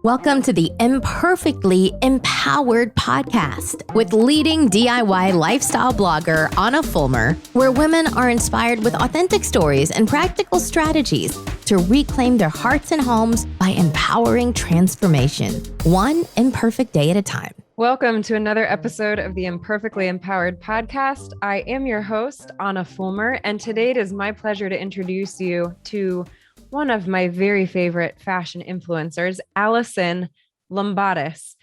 Welcome to the Imperfectly Empowered podcast with leading DIY lifestyle blogger Ahna Fulmer, where women are inspired with authentic stories and practical strategies to reclaim their hearts and homes by empowering transformation, one imperfect day at a time. Welcome to another episode of the Imperfectly Empowered podcast. I am your host, Ahna Fulmer, and today it is my pleasure to introduce you to one of my very favorite fashion influencers, Alison Lumbatis.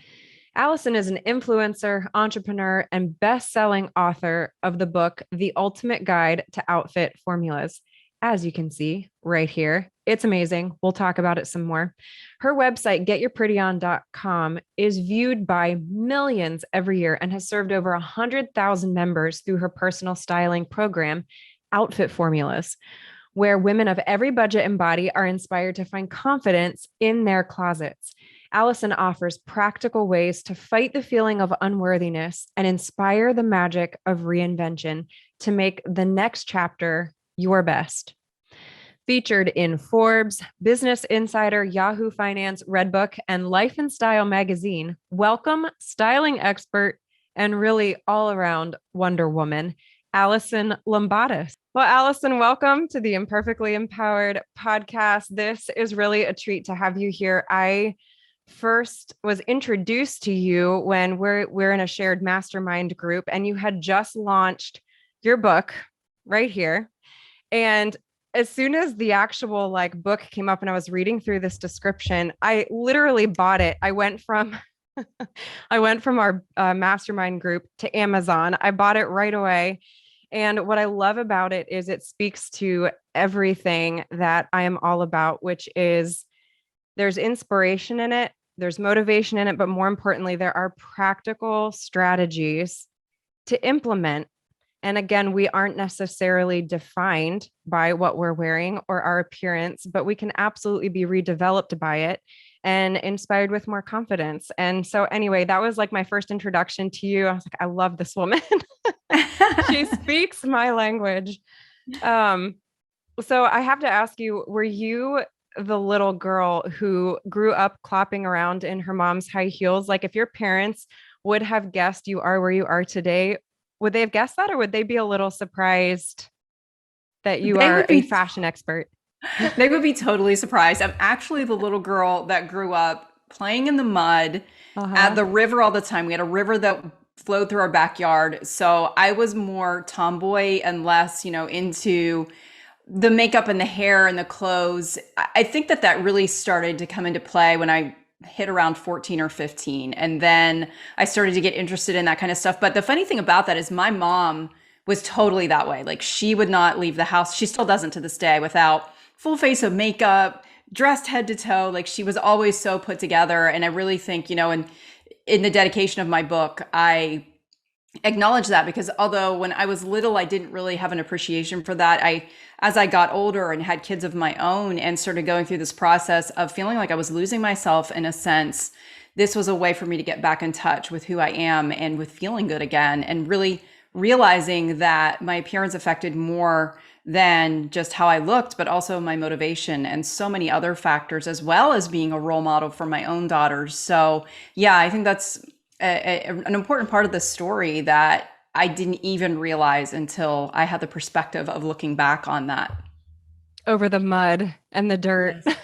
Alison is an influencer, entrepreneur, and best-selling author of the book, The Ultimate Guide to Outfit Formulas. As you can see right here, it's amazing. We'll talk about it some more. Her website, getyourprettyon.com, is viewed by millions every year and has served over 100,000 members through her personal styling program, Outfit Formulas, where women of every budget and body are inspired to find confidence in their closets. Alison offers practical ways to fight the feeling of unworthiness and inspire the magic of reinvention to make the next chapter your best. Featured in Forbes, Business Insider, Yahoo Finance, Redbook, and Life and Style magazine, welcome styling expert and really all-around Wonder Woman, Alison Lumbatis. Well, Alison, welcome to the Imperfectly Empowered podcast. This is really a treat to have you here. I first was introduced to you when we're in a shared mastermind group, and you had just launched your book right here. And as soon as the actual book came up and I was reading through this description, I literally bought it. I went from our mastermind group to Amazon. I bought it right away. And what I love about it is it speaks to everything that I am all about, which is there's inspiration in it, there's motivation in it, but more importantly, there are practical strategies to implement. And again, we aren't necessarily defined by what we're wearing or our appearance, but we can absolutely be redeveloped by it and inspired with more confidence. And so anyway, that was like my first introduction to you. I was like, I love this woman. She speaks my language. So I have to ask you, were you the little girl who grew up clopping around in her mom's high heels? Like if your parents would have guessed you are where you are today, would they have guessed that, or would they be a little surprised that you are a fashion expert? They would be totally surprised. I'm actually the little girl that grew up playing in the mud at the river all the time. We had a river that flowed through our backyard. So I was more tomboy and less, into the makeup and the hair and the clothes. I think that really started to come into play when I hit around 14 or 15. And then I started to get interested in that kind of stuff. But the funny thing about that is my mom was totally that way. Like she would not leave the house. She still doesn't to this day without full face of makeup, dressed head to toe. Like she was always so put together. And I really think, in the dedication of my book, I acknowledge that because although when I was little, I didn't really have an appreciation for that. As I got older and had kids of my own and started going through this process of feeling like I was losing myself in a sense, this was a way for me to get back in touch with who I am and with feeling good again, and really realizing that my appearance affected more than just how I looked, but also my motivation and so many other factors, as well as being a role model for my own daughters. So yeah, I think that's an important part of the story that I didn't even realize until I had the perspective of looking back on that. Over the mud and the dirt. Yes.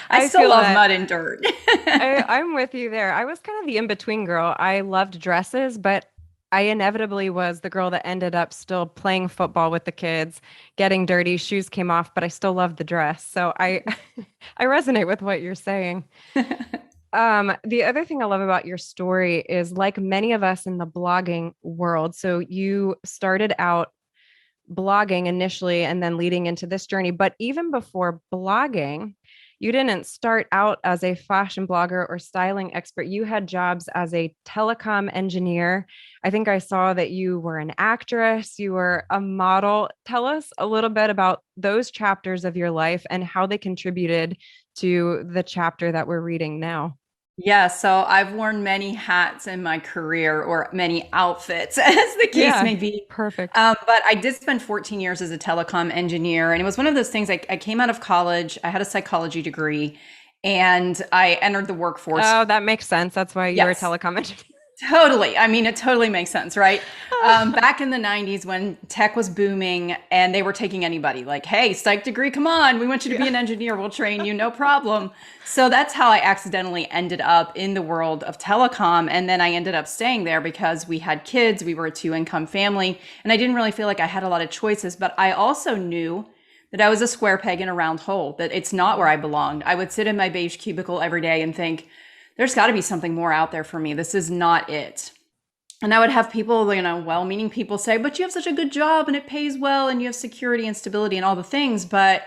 I still love mud and dirt. I'm with you there. I was kind of the in-between girl. I loved dresses, but I inevitably was the girl that ended up still playing football with the kids, getting dirty, shoes came off, but I still loved the dress. So I resonate with what you're saying. The other thing I love about your story is, like many of us in the blogging world, so you started out blogging initially and then leading into this journey, but even before blogging, you didn't start out as a fashion blogger or styling expert. You had jobs as a telecom engineer. I think I saw that you were an actress, you were a model. Tell us a little bit about those chapters of your life and how they contributed to the chapter that we're reading now. Yeah, so I've worn many hats in my career, or many outfits, as the case may be. Perfect. But I did spend 14 years as a telecom engineer. And it was one of those things, I came out of college, I had a psychology degree, and I entered the workforce. Oh, that makes sense. That's why you were a Yes. telecom engineer. Totally. I mean, it totally makes sense, right? Back in the 90s when tech was booming and they were taking anybody, like, hey, psych degree, come on, we want you to be an engineer, we'll train you, no problem. So that's how I accidentally ended up in the world of telecom. And then I ended up staying there because we had kids, we were a two-income family, and I didn't really feel like I had a lot of choices. But I also knew that I was a square peg in a round hole, that it's not where I belonged. I would sit in my beige cubicle every day and think, there's got to be something more out there for me. This is not it. And I would have people, well-meaning people say, but you have such a good job and it pays well and you have security and stability and all the things. But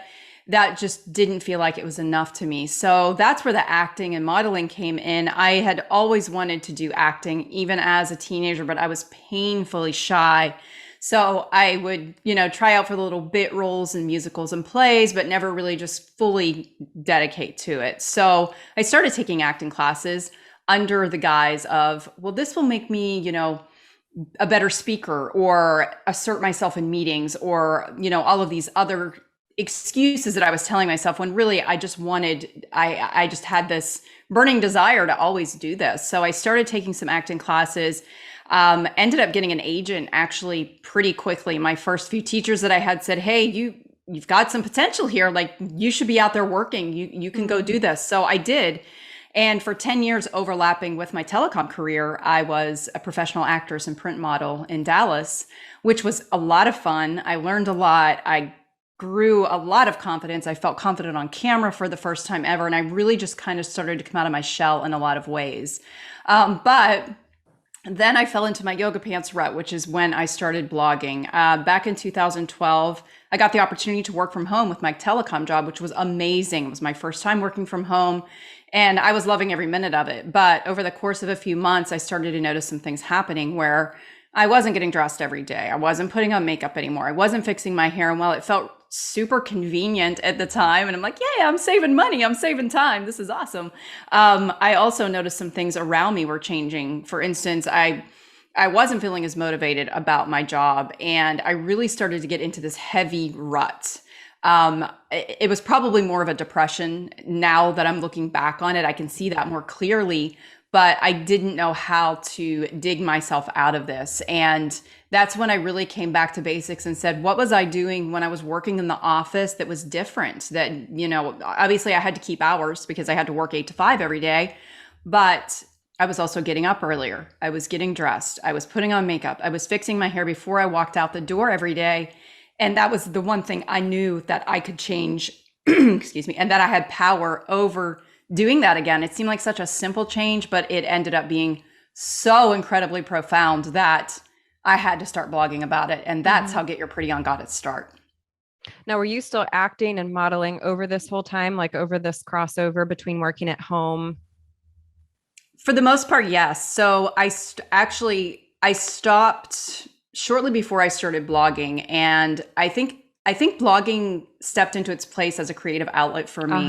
that just didn't feel like it was enough to me. So that's where the acting and modeling came in. I had always wanted to do acting, even as a teenager, but I was painfully shy. So I would, try out for the little bit roles in musicals and plays, but never really just fully dedicate to it. So I started taking acting classes under the guise of, well, this will make me, a better speaker, or assert myself in meetings, or, all of these other excuses that I was telling myself, when really I just I just had this burning desire to always do this. So I started taking some acting classes. Ended up getting an agent actually pretty quickly. My first few teachers that I had said, hey, you've got some potential here. Like, you should be out there working. You can go do this. So I did. And for 10 years overlapping with my telecom career, I was a professional actress and print model in Dallas, which was a lot of fun. I learned a lot. I grew a lot of confidence. I felt confident on camera for the first time ever. And I really just kind of started to come out of my shell in a lot of ways. But then I fell into my yoga pants rut, which is when I started blogging. Back in 2012, I got the opportunity to work from home with my telecom job, which was amazing. It was my first time working from home, and I was loving every minute of it. But over the course of a few months, I started to notice some things happening where I wasn't getting dressed every day. I wasn't putting on makeup anymore. I wasn't fixing my hair. And while it felt super convenient at the time, and I'm like, yeah, I'm saving money, I'm saving time, this is awesome. I also noticed some things around me were changing. For instance, I wasn't feeling as motivated about my job, and I really started to get into this heavy rut. It was probably more of a depression. Now that I'm looking back on it, I can see that more clearly, but I didn't know how to dig myself out of this. And that's when I really came back to basics and said, what was I doing when I was working in the office that was different? That, obviously I had to keep hours because I had to work 8 to 5 every day, but I was also getting up earlier. I was getting dressed. I was putting on makeup. I was fixing my hair before I walked out the door every day. And that was the one thing I knew that I could change, excuse me, and that I had power over doing that again. It seemed like such a simple change, but it ended up being so incredibly profound that I had to start blogging about it. And that's how Get Your Pretty On got its start. Now, were you still acting and modeling over this whole time, like over this crossover between working at home? For the most part, yes. So I stopped shortly before I started blogging. And I think blogging stepped into its place as a creative outlet for me.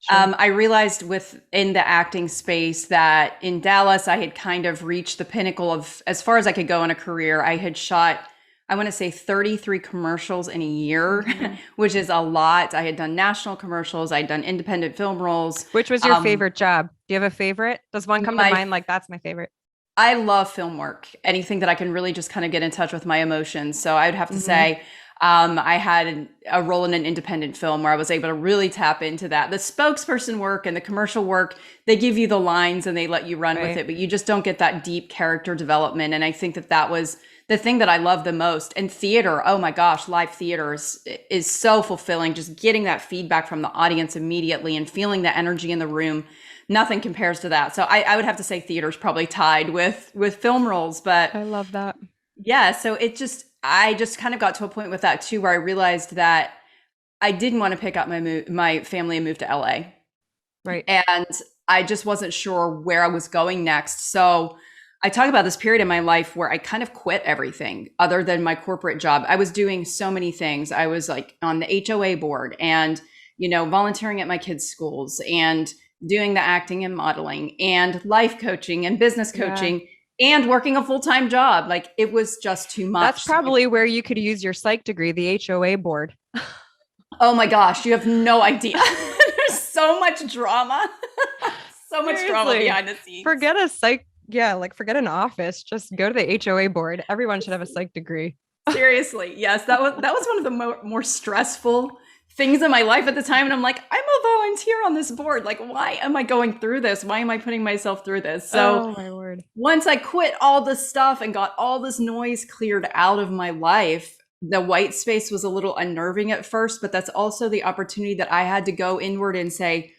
Sure. I realized within the acting space that in Dallas, I had kind of reached the pinnacle of as far as I could go in a career. I had shot, I want to say 33 commercials in a year, which is a lot. I had done national commercials. I'd done independent film roles. Which was your favorite job? Do you have a favorite? Does one come to mind like that's my favorite? I love film work, anything that I can really just kind of get in touch with my emotions. So I would have to say, I had a role in an independent film where I was able to really tap into that. The spokesperson work and the commercial work, they give you the lines and they let you run with it, but you just don't get that deep character development. And I think that was the thing that I love the most. And theater, oh my gosh, live theater is so fulfilling. Just getting that feedback from the audience immediately and feeling the energy in the room. Nothing compares to that. So I would have to say theater is probably tied with film roles, but I love that. Yeah. So I just kind of got to a point with that too, where I realized that I didn't want to pick up my family and move to LA. Right. And I just wasn't sure where I was going next. So I talk about this period in my life where I kind of quit everything other than my corporate job. I was doing so many things. I was like on the HOA board and, volunteering at my kids' schools and doing the acting and modeling and life coaching and business coaching and working a full-time job. Like, it was just too much. That's probably where you could use your psych degree, the HOA board. Oh my gosh, you have no idea. There's so much drama. So much drama behind the scenes. Forget a psych. Yeah, like forget an office. Just go to the HOA board. Everyone should have a psych degree. Seriously, yes, that was one of the more stressful things in my life at the time. And I'm like, I'm a volunteer on this board. Like, why am I going through this? Why am I putting myself through this? So, oh my word. Once I quit all this stuff and got all this noise cleared out of my life, the white space was a little unnerving at first, but that's also the opportunity that I had to go inward and say,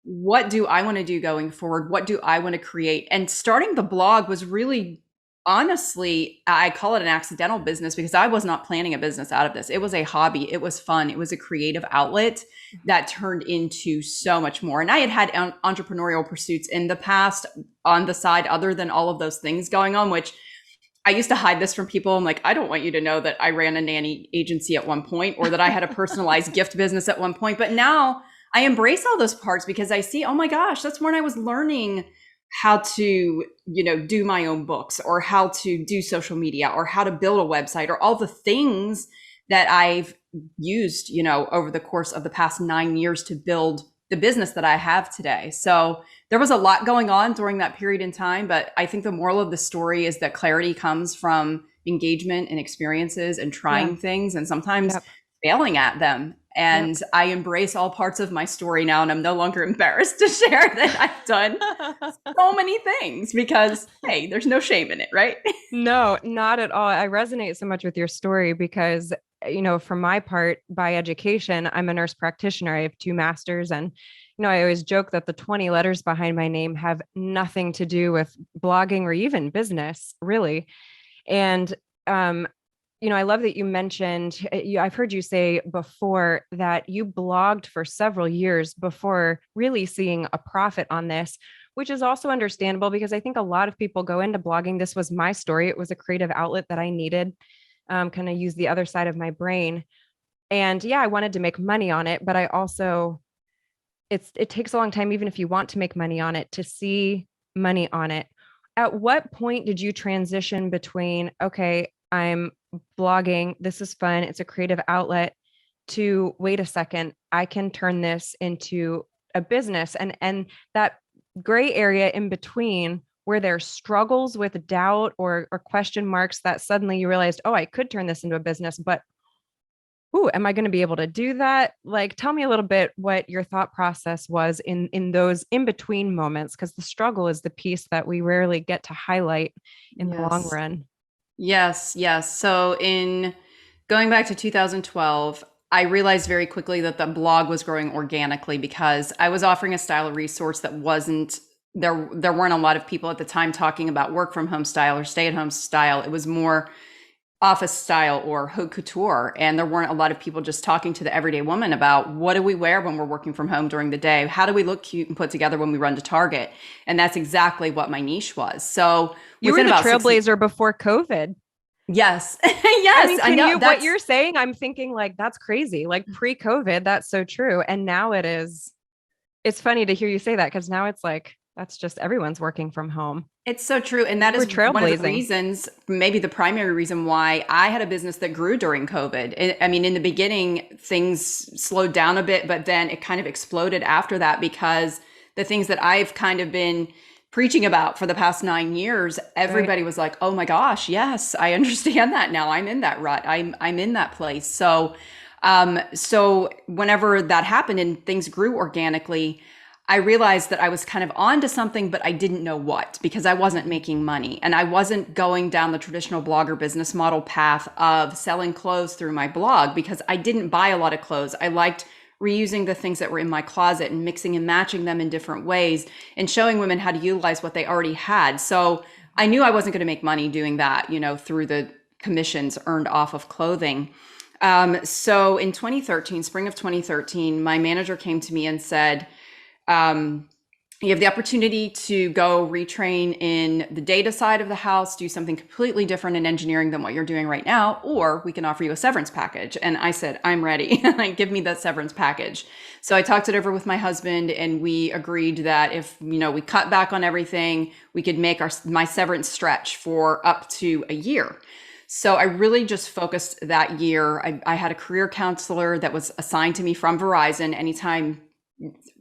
what do I want to do going forward? What do I want to create? And starting the blog was really, honestly, I call it an accidental business because I was not planning a business out of this. It was a hobby. It was fun. It was a creative outlet that turned into so much more. And I had entrepreneurial pursuits in the past on the side, other than all of those things going on, which I used to hide this from people. I'm like, I don't want you to know that I ran a nanny agency at one point, or that I had a personalized gift business at one point. But now I embrace all those parts because I see, oh my gosh, that's when I was learning how to, do my own books, or how to do social media, or how to build a website, or all the things that I've used, over the course of the past 9 years to build the business that I have today. So there was a lot going on during that period in time, but I think the moral of the story is that clarity comes from engagement and experiences and trying things, and sometimes failing at them. And I embrace all parts of my story now, and I'm no longer embarrassed to share that I've done so many things because, hey, there's no shame in it, right? No, not at all. I resonate so much with your story because, for my part, by education, I'm a nurse practitioner. I have 2 masters, and I always joke that the 20 letters behind my name have nothing to do with blogging or even business, really. And I love that you mentioned, I've heard you say before that you blogged for several years before really seeing a profit on this, which is also understandable because I think a lot of people go into blogging. This was my story. It was a creative outlet that I needed, kind of use the other side of my brain. And I wanted to make money on it, but I also, it takes a long time, even if you want to make money on it, to see money on it. At what point did you transition between, okay, I'm blogging, this is fun, it's a creative outlet, to wait a second, I can turn this into a business, and that gray area in between where there's struggles with doubt or question marks that suddenly you realized, oh, I could turn this into a business, but am I going to be able to do that? Like, tell me a little bit what your thought process was in those in-between moments, because the struggle is the piece that we rarely get to highlight in the long run. Yes. So in going back to 2012, I realized very quickly that the blog was growing organically because I was offering a style of resource that wasn't there. There weren't a lot of people at the time talking about work from home style or stay at home style. It was more office style or haute couture. And there weren't a lot of people just talking to the everyday woman about what do we wear when we're working from home during the day? How do we look cute and put together when we run to Target? And that's exactly what my niche was. So you were the trailblazer before COVID. Yes. Yes. I know what you're saying. I'm thinking like, that's crazy. Like pre-COVID, that's so true. And now it's funny to hear you say that because now it's like, that's just everyone's working from home. It's so true. And that is one of the reasons, maybe the primary reason why I had a business that grew during COVID. I mean, in the beginning, things slowed down a bit, but then it kind of exploded after that because the things that I've kind of been preaching about for the past 9 years, everybody was like, oh my gosh, yes, I understand that now. I'm in that rut. I'm in that place. So whenever that happened and things grew organically, I realized that I was kind of onto something, but I didn't know what, because I wasn't making money and I wasn't going down the traditional blogger business model path of selling clothes through my blog because I didn't buy a lot of clothes. I liked reusing the things that were in my closet and mixing and matching them in different ways and showing women how to utilize what they already had. So I knew I wasn't going to make money doing that, through the commissions earned off of clothing. So in 2013, spring of 2013, my manager came to me and said, You have the opportunity to go retrain in the data side of the house, do something completely different in engineering than what you're doing right now, or we can offer you a severance package. And I said, I'm ready. Like, give me that severance package. So I talked it over with my husband, and we agreed that if, we cut back on everything, we could make my severance stretch for up to a year. So I really just focused that year. I had a career counselor that was assigned to me from Verizon. Anytime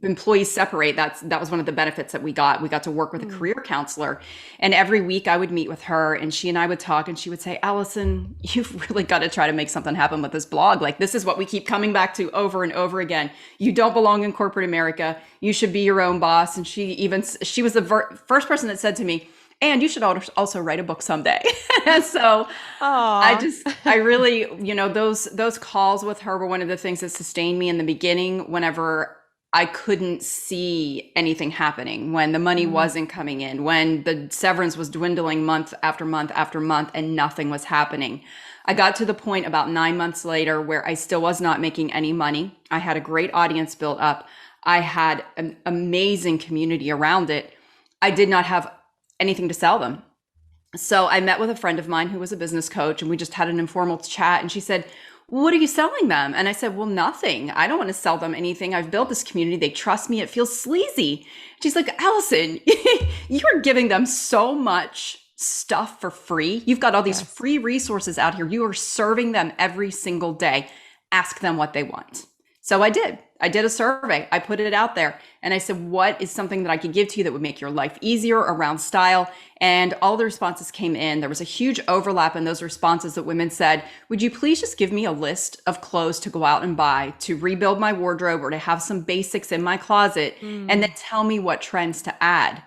employees separate, that was one of the benefits that we got. We got to work with a career counselor, and every week I would meet with her, and she and I would talk, and she would say, Alison, you've really got to try to make something happen with this blog. Like, this is what we keep coming back to over and over again. You don't belong in corporate America. You should be your own boss. And she was the first person that said to me, and you should also write a book someday. And so I really, those calls with her were one of the things that sustained me in the beginning whenever I couldn't see anything happening, when the money wasn't coming in, when the severance was dwindling month after month after month and nothing was happening. I got to the point about 9 months later where I still was not making any money. I had a great audience built up. I had an amazing community around it. I did not have anything to sell them. So I met with a friend of mine who was a business coach, and we just had an informal chat, and she said, what are you selling them? And I said, well, nothing. I don't want to sell them anything. I've built this community. They trust me. It feels sleazy. She's like, Alison, you are giving them so much stuff for free. You've got all these free resources out here. You are serving them every single day. Ask them what they want. So I did. I did a survey. I put it out there, and I said, what is something that I could give to you that would make your life easier around style? And all the responses came in. There was a huge overlap in those responses that women said, would you please just give me a list of clothes to go out and buy to rebuild my wardrobe or to have some basics in my closet, and then tell me what trends to add.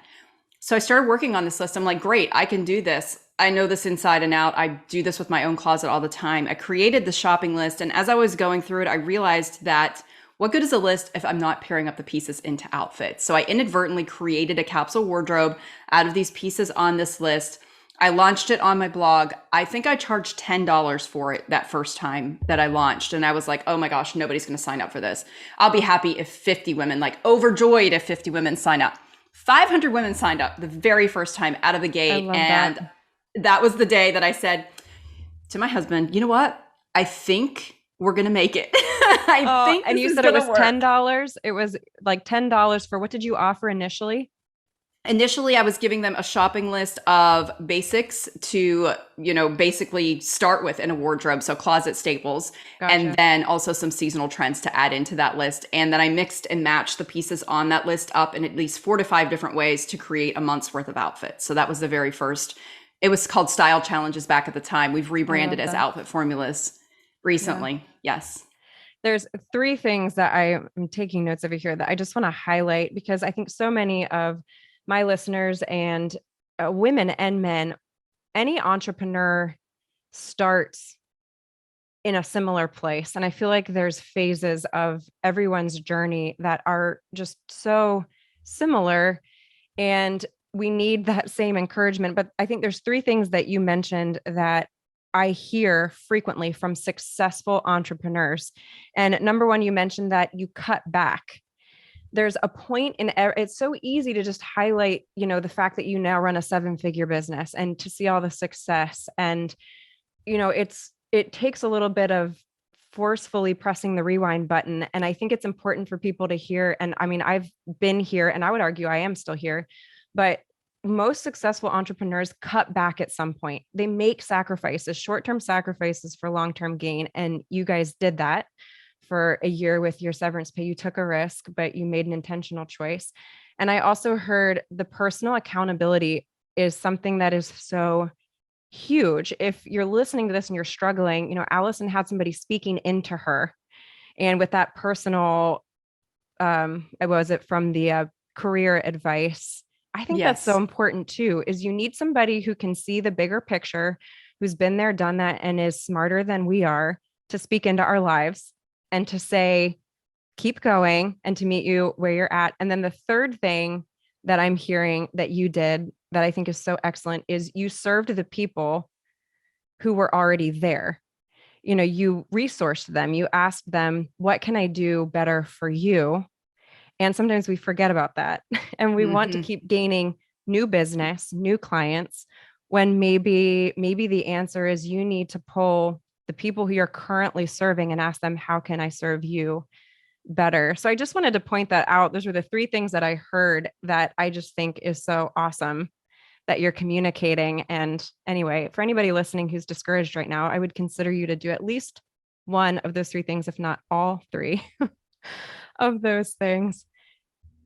So I started working on this list. I'm like, great, I can do this. I know this inside and out. I do this with my own closet all the time. I created the shopping list, and as I was going through it, I realized that what good is a list if I'm not pairing up the pieces into outfits? So I inadvertently created a capsule wardrobe out of these pieces on this list. I launched it on my blog. I think I charged $10 for it that first time that I launched. And I was like, oh my gosh, nobody's going to sign up for this. I'll be happy if 50 women, like overjoyed if 50 women sign up. 500 women signed up the very first time out of the gate. And that was the day that I said to my husband, you know what? I think we're going to make it. I think and you said it was $10. It was like $10 for, what did you offer initially? Initially, I was giving them a shopping list of basics to, basically start with in a wardrobe. So closet staples, Gotcha. And then also some seasonal trends to add into that list. And then I mixed and matched the pieces on that list up in at least 4 to 5 different ways to create a month's worth of outfits. So that was the very first. It was called Style Challenges back at the time. We've rebranded as Outfit Formulas recently. Yeah. Yes. There's 3 things that I am taking notes over here that I just want to highlight, because I think so many of my listeners and women and men, any entrepreneur starts in a similar place. And I feel like there's phases of everyone's journey that are just so similar, and we need that same encouragement. But I think there's 3 things that you mentioned that I hear frequently from successful entrepreneurs. And number 1, you mentioned that you cut back. There's a point in it's so easy to just highlight, the fact that you now run a 7-figure business and to see all the success. And, it takes a little bit of forcefully pressing the rewind button. And I think it's important for people to hear. And I mean, I've been here, and I would argue I am still here, but most successful entrepreneurs cut back at some point. They make sacrifices, short-term sacrifices for long-term gain. And you guys did that for a year with your severance pay. You took a risk, but you made an intentional choice. And I also heard the personal accountability is something that is so huge. If you're listening to this and you're struggling, Alison had somebody speaking into her. And with that personal, was it from the career advice? I think that's so important too, is you need somebody who can see the bigger picture, who's been there, done that, and is smarter than we are to speak into our lives and to say, keep going, and to meet you where you're at. And then the third thing that I'm hearing that you did that I think is so excellent is you served the people who were already there. You resourced them. You asked them, what can I do better for you? And sometimes we forget about that and we want to keep gaining new business, new clients, when maybe the answer is you need to pull the people who you're currently serving and ask them, how can I serve you better? So I just wanted to point that out. Those were the three things that I heard that I just think is so awesome that you're communicating. And anyway, for anybody listening who's discouraged right now, I would consider you to do at least one of those three things, if not all three of those things.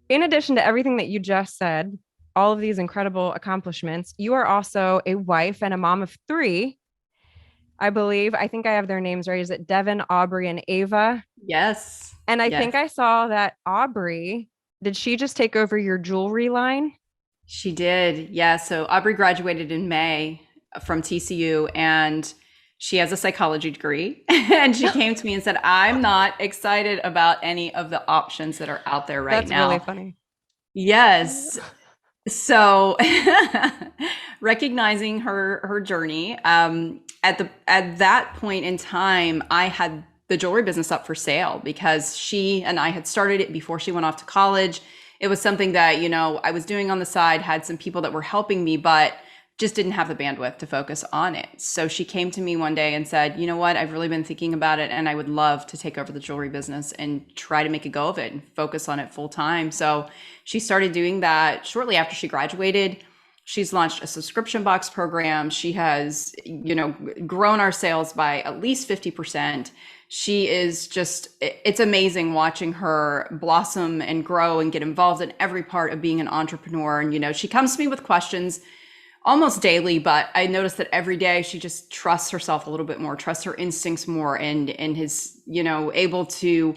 In addition to everything that you just said, all of these incredible accomplishments, you are also a wife and a mom of three, I believe. I think I have their names right. Is it Devin, Aubrey, and Ava? Yes. And I think I saw that Aubrey, did she just take over your jewelry line? She did. Yeah. So Aubrey graduated in May from TCU, and she has a psychology degree. And she came to me and said, I'm not excited about any of the options that are out there right now. That's really funny. Yes. So recognizing her journey, at that point in time, I had the jewelry business up for sale because she and I had started it before she went off to college. It was something that, I was doing on the side, had some people that were helping me, but just didn't have the bandwidth to focus on it. So she came to me one day and said, you know what, I've really been thinking about it and I would love to take over the jewelry business and try to make a go of it and focus on it full time. So she started doing that shortly after she graduated. She's launched a subscription box program. She has, grown our sales by at least 50%. She is just, it's amazing watching her blossom and grow and get involved in every part of being an entrepreneur. And, she comes to me with questions almost daily, but I noticed that every day she just trusts herself a little bit more, trusts her instincts more, and is, able to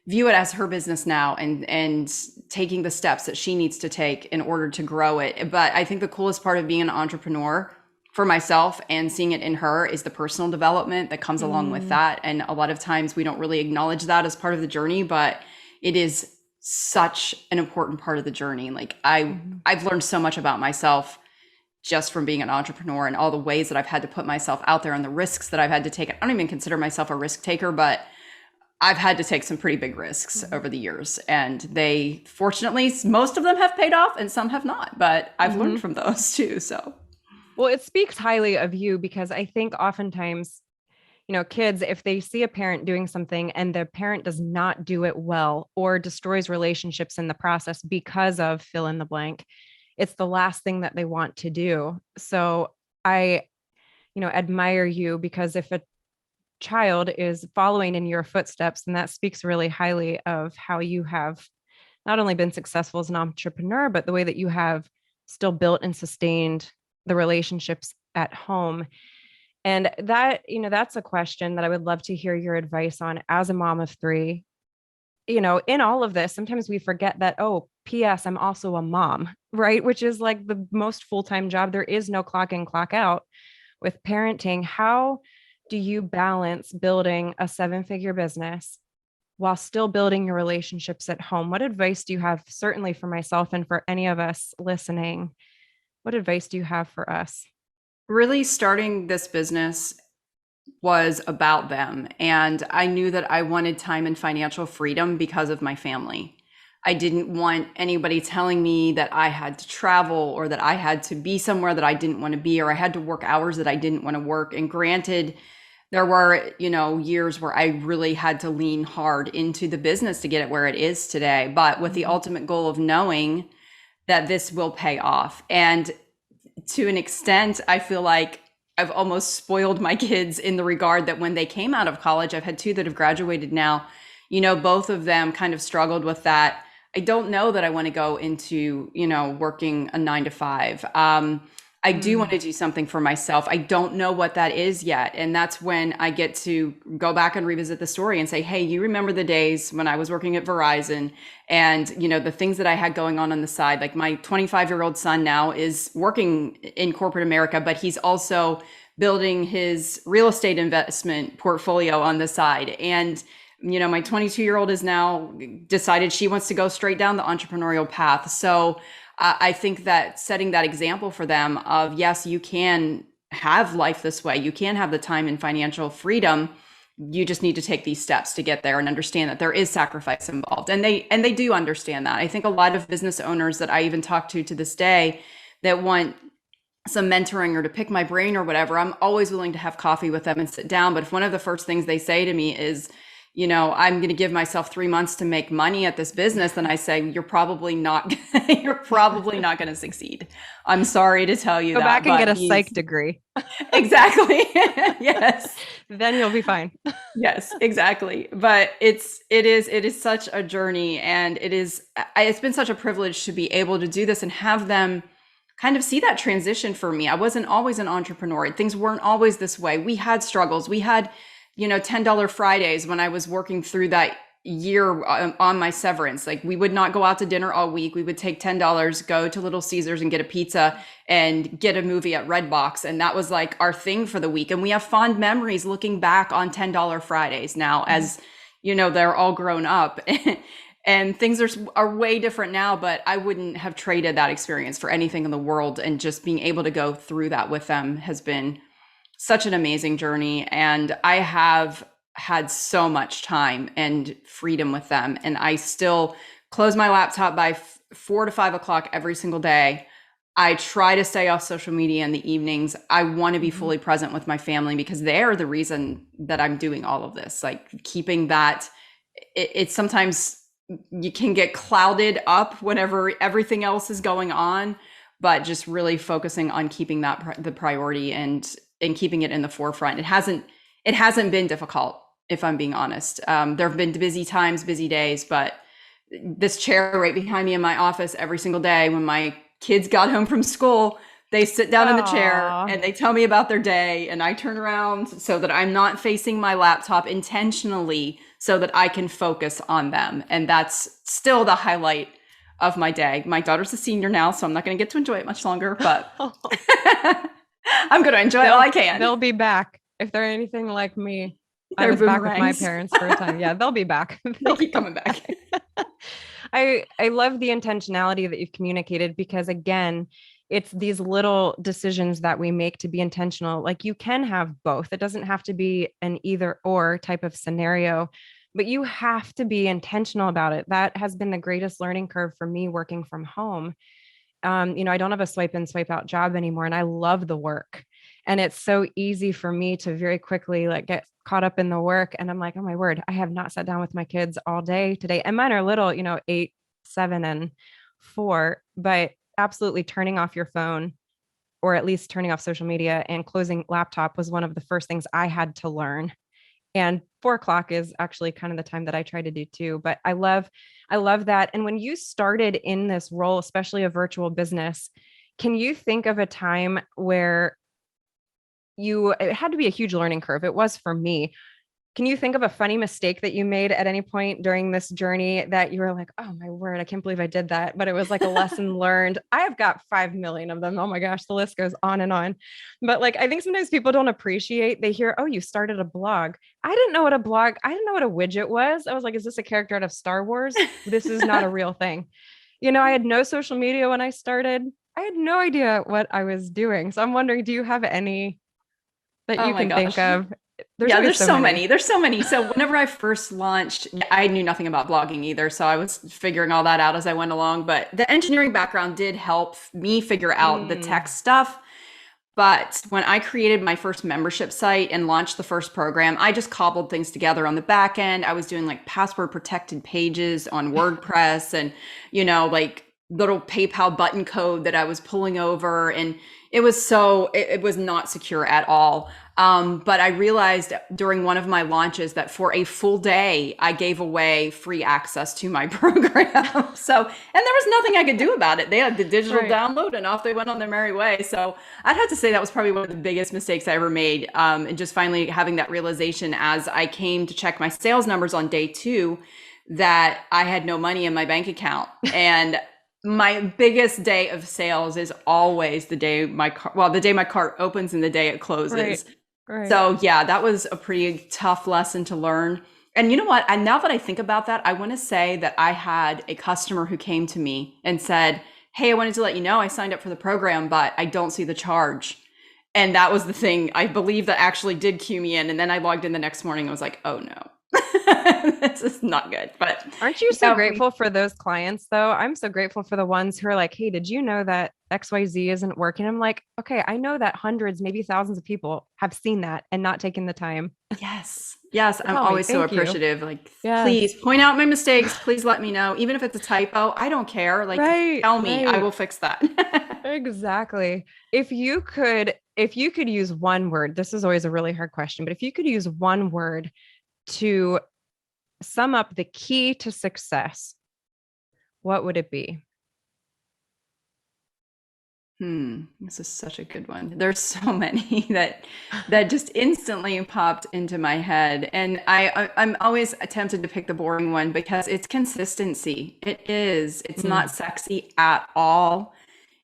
view it as her business now and taking the steps that she needs to take in order to grow it. But I think the coolest part of being an entrepreneur for myself and seeing it in her is the personal development that comes along with that. And a lot of times we don't really acknowledge that as part of the journey, but it is such an important part of the journey. Like I've learned so much about myself just from being an entrepreneur and all the ways that I've had to put myself out there and the risks that I've had to take. I don't even consider myself a risk taker, but I've had to take some pretty big risks over the years, and they, fortunately, most of them have paid off and some have not, but I've learned from those too. So, well, it speaks highly of you because I think oftentimes, kids, if they see a parent doing something and the parent does not do it well or destroys relationships in the process because of fill in the blank, it's the last thing that they want to do. So I, admire you, because if a child is following in your footsteps, and that speaks really highly of how you have not only been successful as an entrepreneur, but the way that you have still built and sustained the relationships at home. And that, that's a question that I would love to hear your advice on as a mom of three. In all of this, sometimes we forget that, oh, P.S., I'm also a mom, right? Which is like the most full-time job. There is no clock in, clock out with parenting. How do you balance building a 7-figure business while still building your relationships at home? What advice do you have, certainly for myself and for any of us listening? What advice do you have for us? Really, starting this business was about them. And I knew that I wanted time and financial freedom because of my family. I didn't want anybody telling me that I had to travel or that I had to be somewhere that I didn't want to be, or I had to work hours that I didn't want to work. And granted, there were, years where I really had to lean hard into the business to get it where it is today, but with the ultimate goal of knowing that this will pay off. And to an extent, I feel like I've almost spoiled my kids in the regard that when they came out of college, I've had two that have graduated now, both of them kind of struggled with that. I don't know that I want to go into, working a 9 to 5. I do want to do something for myself. I don't know what that is yet. And that's when I get to go back and revisit the story and say, hey, you remember the days when I was working at Verizon and, the things that I had going on the side. Like my 25-year-old son now is working in corporate America, but he's also building his real estate investment portfolio on the side. And, my 22-year-old is now decided she wants to go straight down the entrepreneurial path. So I think that setting that example for them of, yes, you can have life this way. You can have the time and financial freedom you just need to take these steps to get there and understand that there is sacrifice involved. And they do understand that. I think a lot of business owners that I even talk to this day that want some mentoring or to pick my brain or whatever, I'm always willing to have coffee with them and sit down. But if one of the first things they say to me is, I'm going to give myself 3 months to make money at this business, then I say, you're probably not going to succeed. I'm sorry to tell you that. Go back and get a psych degree. Exactly. Yes. Then you'll be fine. Yes, exactly. But it is such a journey, and it's been such a privilege to be able to do this and have them kind of see that transition for me. I wasn't always an entrepreneur. Things weren't always this way. We had struggles. We had, $10 Fridays when I was working through that year on my severance. Like, we would not go out to dinner all week. We would take $10, go to Little Caesars and get a pizza and get a movie at Redbox. And that was like our thing for the week. And we have fond memories looking back on $10 Fridays now, as they're all grown up. And things are way different now, but I wouldn't have traded that experience for anything in the world. And just being able to go through that with them has been such an amazing journey. And I have had so much time and freedom with them. And I still close my laptop by 4 to 5 o'clock every single day. I try to stay off social media in the evenings. I want to be fully present with my family because they are the reason that I'm doing all of this. Like, keeping that, it's sometimes you can get clouded up whenever everything else is going on, but just really focusing on keeping that the priority and keeping it in the forefront. It hasn't been difficult, if I'm being honest. There have been busy times, busy days, but this chair right behind me in my office every single day, when my kids got home from school, they sit down in the chair and they tell me about their day, and I turn around so that I'm not facing my laptop intentionally so that I can focus on them. And that's still the highlight of my day. My daughter's a senior now, so I'm not going to get to enjoy it much longer, but I'm going to enjoy it all I can. They'll be back. If they're anything like me, I was back with my parents for a time. Yeah, they'll be back. They'll keep coming back. I love the intentionality that you've communicated, because again, it's these little decisions that we make to be intentional. Like, you can have both. It doesn't have to be an either or type of scenario, but you have to be intentional about it. That has been the greatest learning curve for me working from home. I don't have a swipe in, swipe out job anymore, and I love the work. And it's so easy for me to very quickly get caught up in the work. And I'm like, oh my word, I have not sat down with my kids all day today. And mine are little, 8, 7, and 4, but absolutely turning off your phone, or at least turning off social media and closing laptop, was one of the first things I had to learn. And 4 o'clock is actually kind of the time that I try to do too. But I love that. And when you started in this role, especially a virtual business, can you think of a time where it had to be a huge learning curve? It was for me. Can you think of a funny mistake that you made at any point during this journey that you were like, oh my word, I can't believe I did that, but it was like a lesson learned? I've got 5 million of them. Oh my gosh, the list goes on and on. But I think sometimes people don't appreciate, they hear, oh, you started a blog. I didn't know what a widget was. I was like, is this a character out of Star Wars? This is not a real thing. I had no social media when I started. I had no idea what I was doing. So I'm wondering, do you have any that you can think of? There's so many. There's so many. So whenever I first launched, I knew nothing about blogging either. So I was figuring all that out as I went along. But the engineering background did help me figure out the tech stuff. But when I created my first membership site and launched the first program, I just cobbled things together on the back end. I was doing password protected pages on WordPress and, little PayPal button code that I was pulling over. And it was not secure at all. But I realized during one of my launches that for a full day, I gave away free access to my program. And there was nothing I could do about it. They had the digital download and off they went on their merry way. So I'd have to say that was probably one of the biggest mistakes I ever made. And just finally having that realization as I came to check my sales numbers on day 2, that I had no money in my bank account. And my biggest day of sales is always the day my cart opens and the day it closes. Right. So yeah, that was a pretty tough lesson to learn. And you know what? And now that I think about that, I want to say that I had a customer who came to me and said, hey, I wanted to let you know I signed up for the program, but I don't see the charge. And that was the thing, I believe, that actually did cue me in. And then I logged in the next morning and was like, oh no, this is not good. But aren't you so grateful for those clients though? I'm so grateful for the ones who are like, hey, did you know that XYZ isn't working? I'm like, okay, I know that hundreds, maybe thousands of people have seen that and not taken the time. Yes. I'm always so appreciative. Like, please point out my mistakes. Please let me know. Even if it's a typo, I don't care. Like, tell me, I will fix that. Exactly. If you could use one word, this is always a really hard question, but if you could use one word to sum up the key to success, what would it be? This is such a good one. There's so many that just instantly popped into my head. And I'm always tempted to pick the boring one because it's consistency. It is. It's not sexy at all.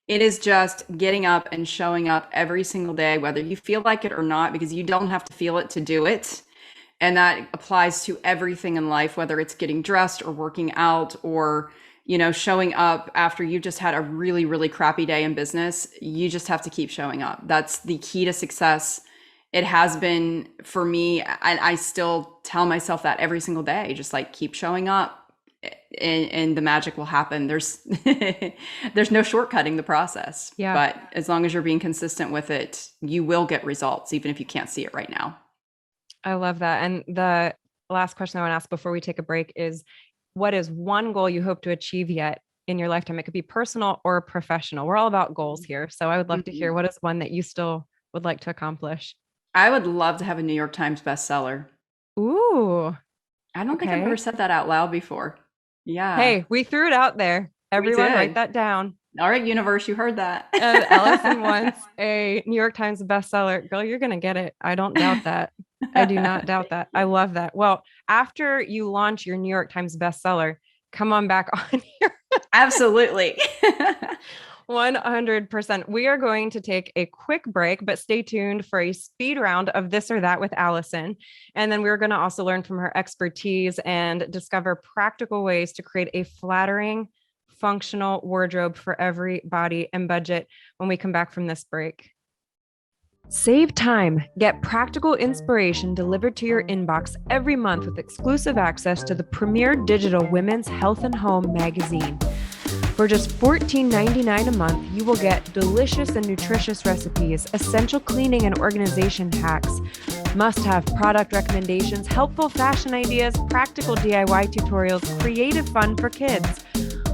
It is just getting up and showing up every single day, whether you feel like it or not, because you don't have to feel it to do it. And that applies to everything in life, whether it's getting dressed or working out or, showing up after you've just had a really, really crappy day in business. You just have to keep showing up. That's the key to success. It has been for me. And I still tell myself that every single day, just like keep showing up and the magic will happen. There's no shortcutting the process. Yeah. But as long as you're being consistent with it, you will get results, even if you can't see it right now. I love that. And the last question I want to ask before we take a break is, what is one goal you hope to achieve yet in your lifetime? It could be personal or professional. We're all about goals here. So I would love to hear, what is one that you still would like to accomplish? I would love to have a New York Times bestseller. Ooh. I don't think I've ever said that out loud before. Yeah. Hey, we threw it out there. Everyone write that down. All right, universe, you heard that. Alison wants a New York Times bestseller. Girl, you're going to get it. I don't doubt that. I do not doubt that. I love that. Well, after you launch your New York Times bestseller, come on back on here. Absolutely. 100%. We are going to take a quick break, but stay tuned for a speed round of this or that with Alison. And then we're going to also learn from her expertise and discover practical ways to create a flattering, functional wardrobe for every body and budget when we come back from this break. Save time. Get practical inspiration delivered to your inbox every month with exclusive access to the premier digital women's health and home magazine. For just $14.99 a month, you will get delicious and nutritious recipes, essential cleaning and organization hacks, must-have product recommendations, helpful fashion ideas, practical DIY tutorials, creative fun for kids,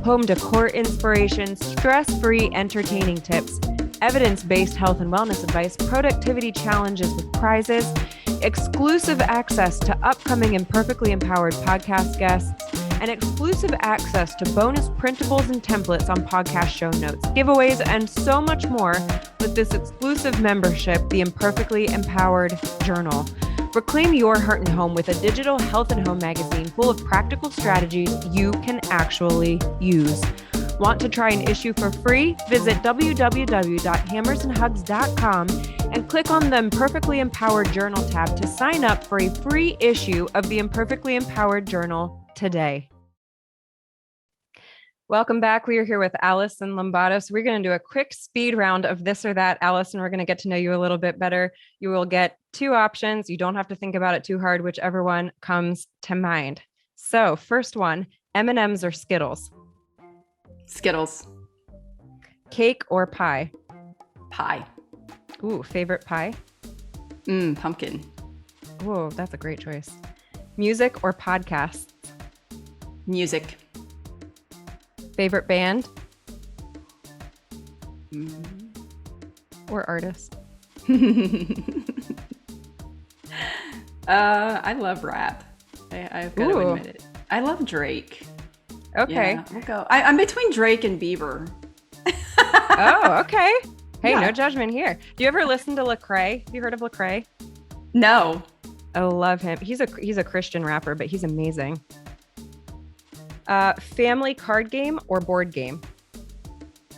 home decor inspiration, stress-free entertaining tips, evidence-based health and wellness advice, productivity challenges with prizes, exclusive access to upcoming Imperfectly Empowered podcast guests, and exclusive access to bonus printables and templates on podcast show notes, giveaways, and so much more with this exclusive membership, the Imperfectly Empowered Journal. Reclaim your heart and home with a digital health and home magazine full of practical strategies you can actually use. Want to try an issue for free? Visit www.hammersandhugs.com and click on the Imperfectly Empowered Journal tab to sign up for a free issue of the Imperfectly Empowered Journal today. Welcome back. We are here with Alison Lumbatis. We're going to do a quick speed round of this or that. Alison, we're going to get to know you a little bit better. You will get two options. You don't have to think about it too hard, whichever one comes to mind. So first one, M&Ms or Skittles? Skittles. Cake or pie? Pie. Ooh, favorite pie? Pumpkin. Whoa, that's a great choice. Music or podcasts? Music. Favorite band? Or artist? I love rap. I've got to admit it. I love Drake. Okay. Yeah, we'll go. I'm between Drake and Bieber. Oh, okay. Hey, no judgment here. Do you ever listen to Lecrae? Have you heard of Lecrae? No. I love him. He's a Christian rapper, but he's amazing. Family card game or board game?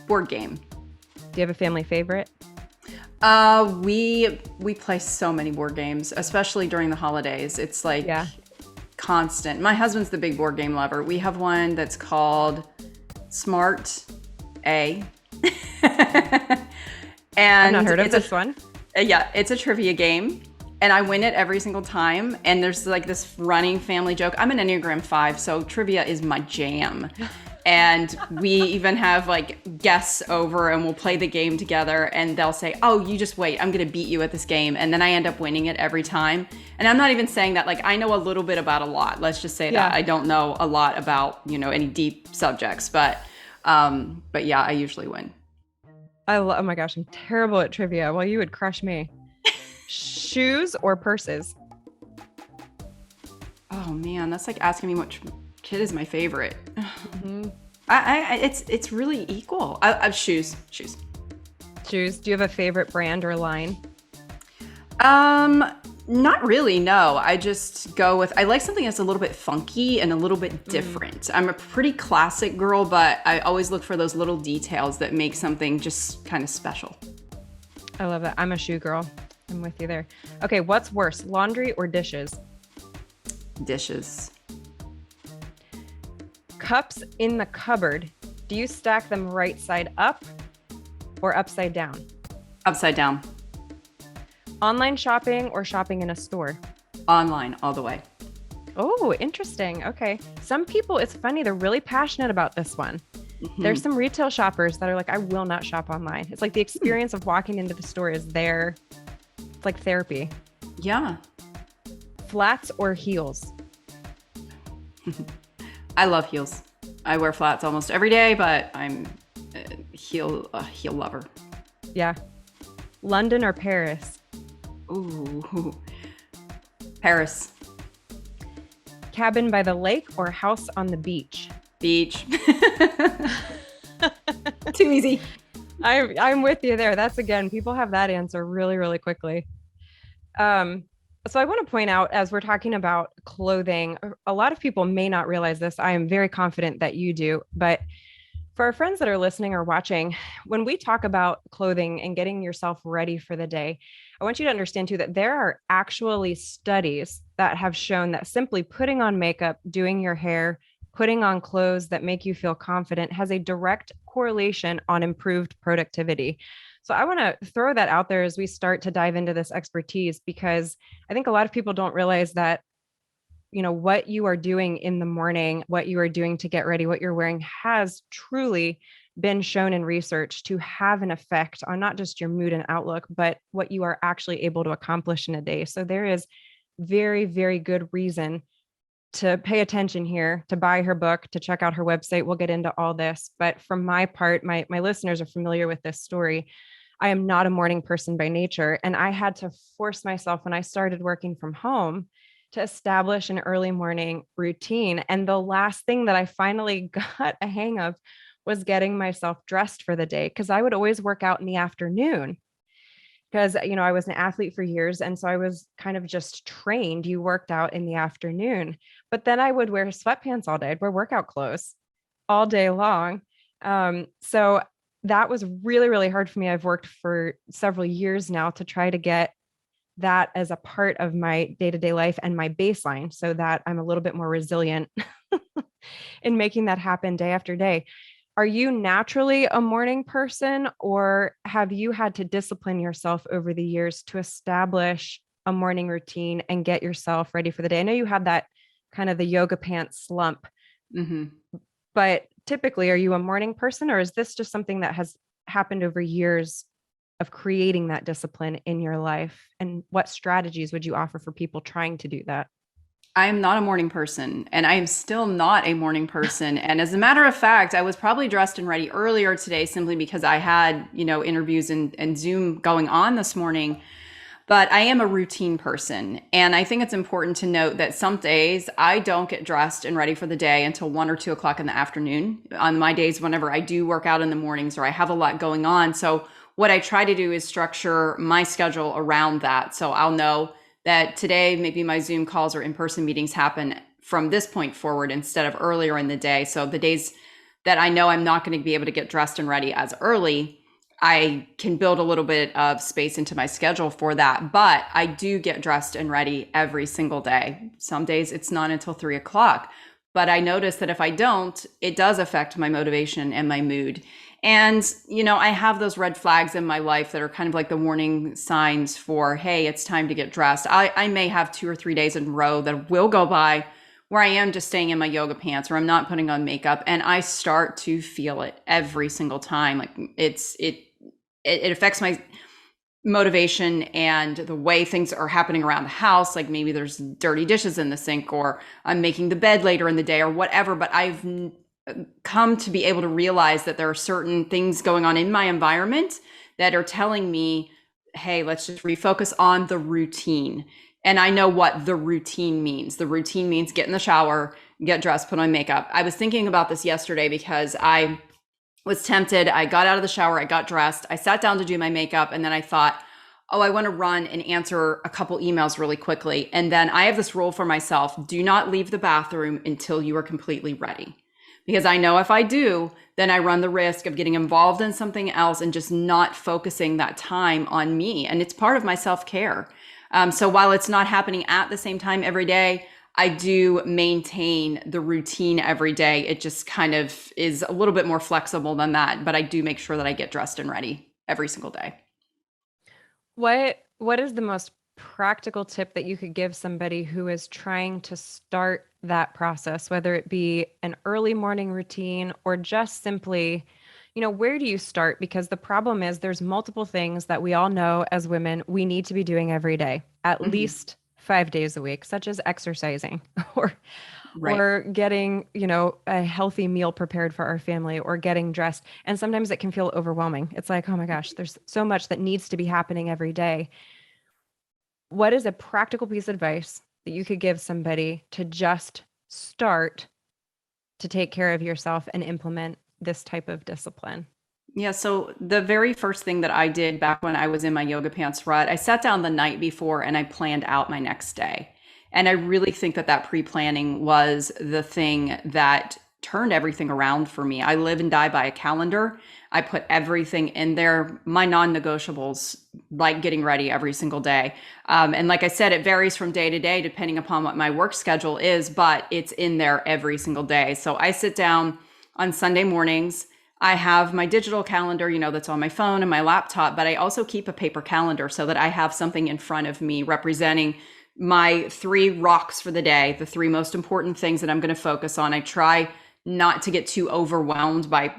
Board game. Do you have a family favorite? We play so many board games, especially during the holidays. It's like constant. My husband's the big board game lover. We have one that's called Smart A. And I've not heard of this one. Yeah, it's a trivia game. And I win it every single time. And there's like this running family joke. I'm an Enneagram 5, so trivia is my jam. And we even have like guests over and we'll play the game together and they'll say, oh, you just wait, I'm gonna beat you at this game. And then I end up winning it every time. And I'm not even saying that, like, I know a little bit about a lot. Let's just say that I don't know a lot about, any deep subjects, but yeah, I usually win. Oh my gosh, I'm terrible at trivia. Well, you would crush me. Shoes or purses? Oh man, that's like asking me which kid is my favorite. Mm-hmm. It's really equal. Shoes. Shoes. Do you have a favorite brand or line? Not really, no. I just go with, I like something that's a little bit funky and a little bit different. I'm a pretty classic girl, but I always look for those little details that make something just kind of special. I love it. I'm a shoe girl. I'm with you there. Okay, what's worse, laundry or dishes? Dishes. Cups in the cupboard. Do you stack them right side up or upside down? Upside down. Online shopping or shopping in a store? Online, all the way. Oh, interesting. Okay. Some people, it's funny, they're really passionate about this one. Mm-hmm. There's some retail shoppers that are like, I will not shop online. It's like the experience of walking into the store is there. It's like therapy. Yeah. Flats or heels? I love heels. I wear flats almost every day, but I'm a heel lover. Yeah. London or Paris? Ooh. Paris. Cabin by the lake or house on the beach? Beach. Too easy. I'm with you there. That's, again, people have that answer really, really quickly. So I want to point out, as we're talking about clothing, a lot of people may not realize this. I am very confident that you do, but for our friends that are listening or watching, when we talk about clothing and getting yourself ready for the day, I want you to understand too that there are actually studies that have shown that simply putting on makeup, doing your hair, putting on clothes that make you feel confident has a direct correlation on improved productivity. So I want to throw that out there as we start to dive into this expertise, because I think a lot of people don't realize that, what you are doing in the morning, what you are doing to get ready, what you're wearing has truly been shown in research to have an effect on not just your mood and outlook, but what you are actually able to accomplish in a day. So there is very, very good reason to pay attention here, to buy her book, to check out her website. We'll get into all this. But from my part, my listeners are familiar with this story. I am not a morning person by nature. And I had to force myself when I started working from home to establish an early morning routine. And the last thing that I finally got a hang of was getting myself dressed for the day, because I would always work out in the afternoon. Because, I was an athlete for years. And so I was kind of just trained. You worked out in the afternoon, but then I would wear sweatpants all day. I'd wear workout clothes all day long. So that was really, really hard for me. I've worked for several years now to try to get that as a part of my day-to-day life and my baseline, so that I'm a little bit more resilient in making that happen day after day. Are you naturally a morning person, or have you had to discipline yourself over the years to establish a morning routine and get yourself ready for the day? I know you had that kind of the yoga pants slump, but typically, are you a morning person, or is this just something that has happened over years of creating that discipline in your life? And what strategies would you offer for people trying to do that? I am not a morning person, and I am still not a morning person. And as a matter of fact, I was probably dressed and ready earlier today simply because I had, interviews and Zoom going on this morning. But I am a routine person. And I think it's important to note that some days I don't get dressed and ready for the day until 1 or 2 o'clock in the afternoon on my days whenever I do work out in the mornings or I have a lot going on. So what I try to do is structure my schedule around that. So I'll know that today, maybe my Zoom calls or in-person meetings happen from this point forward instead of earlier in the day. So the days that I know I'm not going to be able to get dressed and ready as early, I can build a little bit of space into my schedule for that. But I do get dressed and ready every single day. Some days it's not until 3 o'clock. But I notice that if I don't, it does affect my motivation and my mood. And, I have those red flags in my life that are kind of like the warning signs for, hey, it's time to get dressed. I may have 2 or 3 days in a row that will go by where I am just staying in my yoga pants or I'm not putting on makeup, and I start to feel it every single time. Like it affects my motivation and the way things are happening around the house. Like maybe there's dirty dishes in the sink, or I'm making the bed later in the day or whatever. But I've come to be able to realize that there are certain things going on in my environment that are telling me, hey, let's just refocus on the routine. And I know what the routine means. The routine means get in the shower, get dressed, put on makeup. I was thinking about this yesterday because I was tempted. I got out of the shower, I got dressed, I sat down to do my makeup, and then I thought, oh, I want to run and answer a couple emails really quickly. And then I have this rule for myself: do not leave the bathroom until you are completely ready. Because I know if I do, then I run the risk of getting involved in something else and just not focusing that time on me. And it's part of my self-care. So while it's not happening at the same time every day, I do maintain the routine every day. It just kind of is a little bit more flexible than that, but I do make sure that I get dressed and ready every single day. What is the most practical tip that you could give somebody who is trying to start that process, whether it be an early morning routine or just simply, where do you start? Because the problem is there's multiple things that we all know as women we need to be doing every day, at least 5 days a week, such as exercising or Right. or getting, a healthy meal prepared for our family or getting dressed. And sometimes it can feel overwhelming. It's like, oh my gosh, there's so much that needs to be happening every day. What is a practical piece of advice that you could give somebody to just start to take care of yourself and implement this type of discipline? Yeah, so the very first thing that I did back when I was in my yoga pants rut, I sat down the night before and I planned out my next day. And I really think that that pre-planning was the thing that turned everything around for me. I live and die by a calendar. I put everything in there, my non-negotiables, like getting ready every single day. And like I said, it varies from day to day depending upon what my work schedule is, but it's in there every single day. So I sit down on Sunday mornings. I have my digital calendar, that's on my phone and my laptop, but I also keep a paper calendar so that I have something in front of me representing my 3 rocks for the day, the 3 most important things that I'm going to focus on. I try not to get too overwhelmed by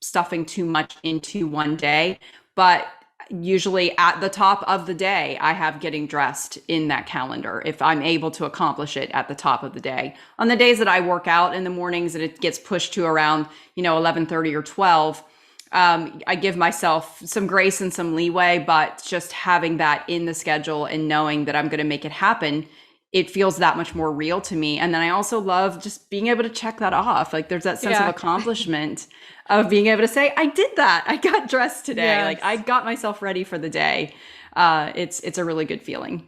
stuffing too much into one day, but usually at the top of the day, I have getting dressed in that calendar if I'm able to accomplish it at the top of the day. On the days that I work out in the mornings and it gets pushed to around, 11:30 or 12, I give myself some grace and some leeway, but just having that in the schedule and knowing that I'm going to make it happen, it feels that much more real to me. And then I also love just being able to check that off. Like there's that sense of accomplishment of being able to say, I did that. I got dressed today. Yes. Like I got myself ready for the day. It's a really good feeling.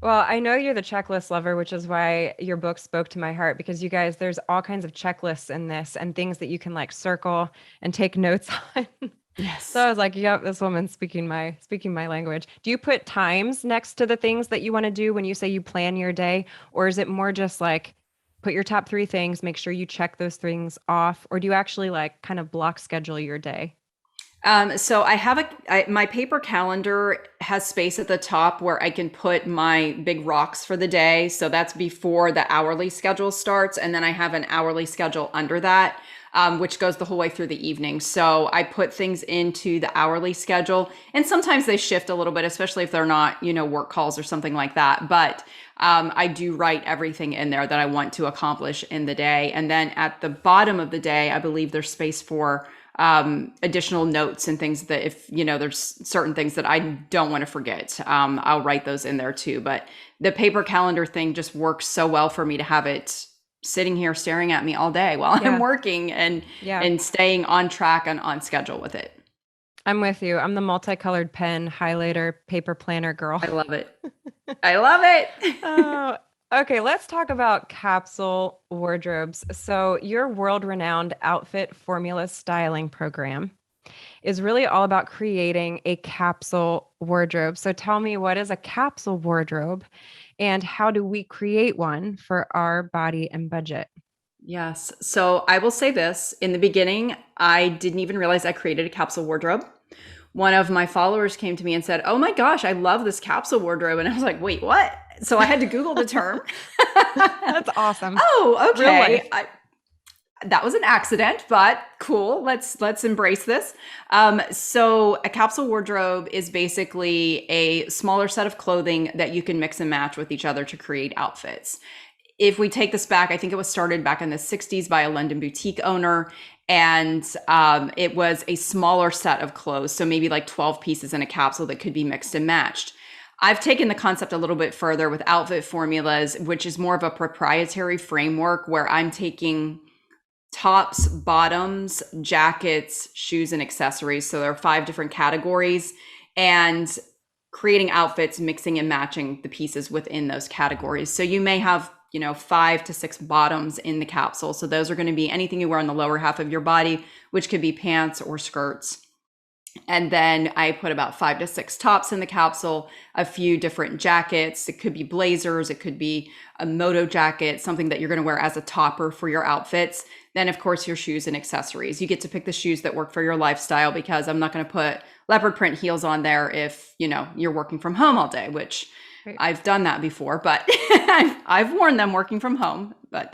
Well, I know you're the checklist lover, which is why your book spoke to my heart, because you guys, there's all kinds of checklists in this and things that you can like circle and take notes on. Yes. So I was like, yep, this woman's speaking my language. Do you put times next to the things that you want to do when you say you plan your day? Or is it more just like put your top 3 things, make sure you check those things off? Or do you actually like kind of block schedule your day? So I have my paper calendar has space at the top where I can put my big rocks for the day. So that's before the hourly schedule starts. And then I have an hourly schedule under that, which goes the whole way through the evening. So I put things into the hourly schedule, and sometimes they shift a little bit, especially if they're not, work calls or something like that. But I do write everything in there that I want to accomplish in the day. And then at the bottom of the day, I believe there's space for additional notes and things that if, there's certain things that I don't want to forget, I'll write those in there too. But the paper calendar thing just works so well for me to have it sitting here staring at me all day while I'm working and staying on track and on schedule with it. I'm with you. I'm the multicolored pen, highlighter, paper planner girl. I love it. I love it. Oh, okay, let's talk about Capsule Wardrobes. So your world-renowned outfit formula styling program is really all about creating a capsule wardrobe. So tell me, what is a capsule wardrobe and how do we create one for our body and budget? Yes. So I will say this, in the beginning, I didn't even realize I created a capsule wardrobe. One of my followers came to me and said, "Oh my gosh, I love this capsule wardrobe." And I was like, "Wait, what?" So I had to Google the term. That's awesome. Oh, Real okay. life. That was an accident, but cool. Let's embrace this. So a capsule wardrobe is basically a smaller set of clothing that you can mix and match with each other to create outfits. If we take this back, I think it was started back in the 60s by a London boutique owner. And it was a smaller set of clothes. So maybe like 12 pieces in a capsule that could be mixed and matched. I've taken the concept a little bit further with outfit formulas, which is more of a proprietary framework where I'm taking tops, bottoms, jackets, shoes, and accessories. So there are 5 different categories, and creating outfits, mixing and matching the pieces within those categories. So you may have, 5 to 6 bottoms in the capsule. So those are going to be anything you wear on the lower half of your body, which could be pants or skirts. And then I put about 5 to 6 tops in the capsule, a few different jackets. It could be blazers. It could be a moto jacket, something that you're going to wear as a topper for your outfits. Then, of course, your shoes and accessories. You get to pick the shoes that work for your lifestyle, because I'm not going to put leopard print heels on there if, you're working from home all day, which I've done that before, but I've worn them working from home. But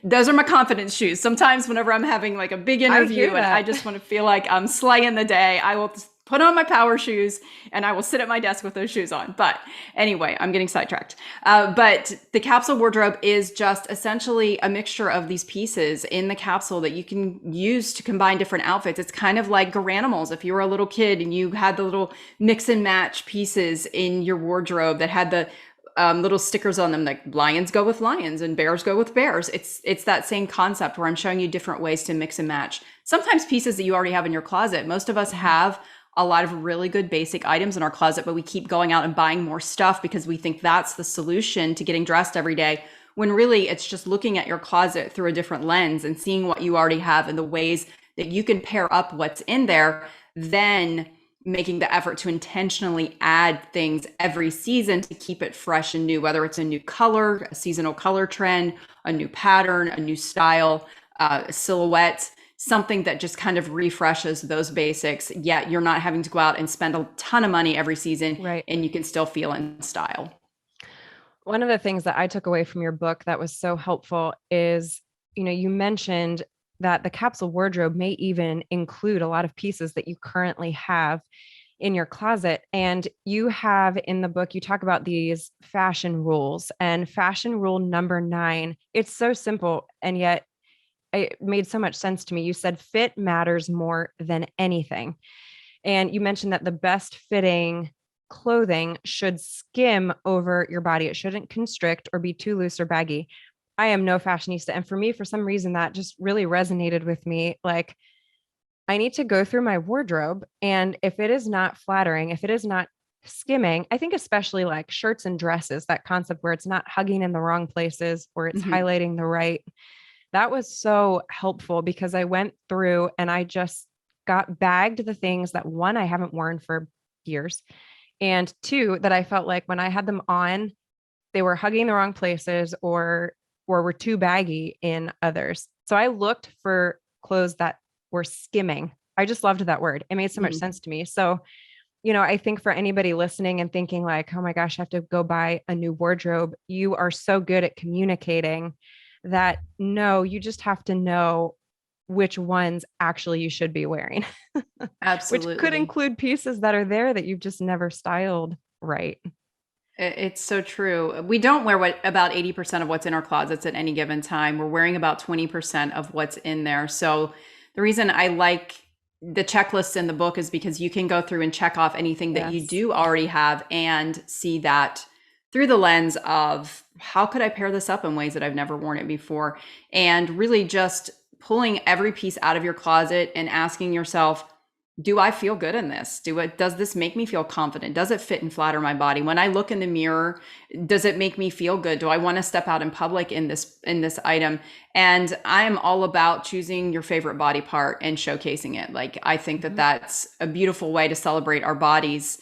those are my confidence shoes. Sometimes whenever I'm having like a big interview and I just want to feel like I'm slaying the day, I will put on my power shoes and I will sit at my desk with those shoes on. But anyway, I'm getting sidetracked. But the capsule wardrobe is just essentially a mixture of these pieces in the capsule that you can use to combine different outfits. It's kind of like Garanimals. If you were a little kid and you had the little mix and match pieces in your wardrobe that had the little stickers on them, like lions go with lions and bears go with bears. It's that same concept where I'm showing you different ways to mix and match. Sometimes pieces that you already have in your closet. Most of us have a lot of really good basic items in our closet, but we keep going out and buying more stuff because we think that's the solution to getting dressed every day, when really it's just looking at your closet through a different lens and seeing what you already have and the ways that you can pair up what's in there, then making the effort to intentionally add things every season to keep it fresh and new, whether it's a new color, a seasonal color trend, a new pattern, a new style, a silhouette, something that just kind of refreshes those basics, yet you're not having to go out and spend a ton of money every season, right? And you can still feel in style. One of the things that I took away from your book that was so helpful is, you mentioned that the capsule wardrobe may even include a lot of pieces that you currently have in your closet. And you have in the book, you talk about these fashion rules, and fashion rule number 9. It's so simple, and yet it made so much sense to me. You said fit matters more than anything. And you mentioned that the best fitting clothing should skim over your body. It shouldn't constrict or be too loose or baggy. I am no fashionista. And for me, for some reason, that just really resonated with me. Like, I need to go through my wardrobe, and if it is not flattering, if it is not skimming, I think especially like shirts and dresses, that concept where it's not hugging in the wrong places or it's highlighting the right. That was so helpful, because I went through and I just got bagged the things that, 1, I haven't worn for years, and 2, that I felt like when I had them on, they were hugging the wrong places or were too baggy in others. So I looked for clothes that were skimming. I just loved that word. It made so much sense to me. So, I think for anybody listening and thinking like, oh my gosh, I have to go buy a new wardrobe, you are so good at communicating that no, you just have to know which ones actually you should be wearing. Absolutely. Which could include pieces that are there that you've just never styled right. It's so true. We don't wear about 80% of what's in our closets at any given time. We're wearing about 20% of what's in there. So the reason I like the checklists in the book is because you can go through and check off anything that you do already have and see that through the lens of how could I pair this up in ways that I've never worn it before, and really just pulling every piece out of your closet and asking yourself, do I feel good in this? Does this make me feel confident? Does it fit and flatter my body? When I look in the mirror, does it make me feel good? Do I want to step out in public in this item? And I am all about choosing your favorite body part and showcasing it. Like, I think that that's a beautiful way to celebrate our bodies,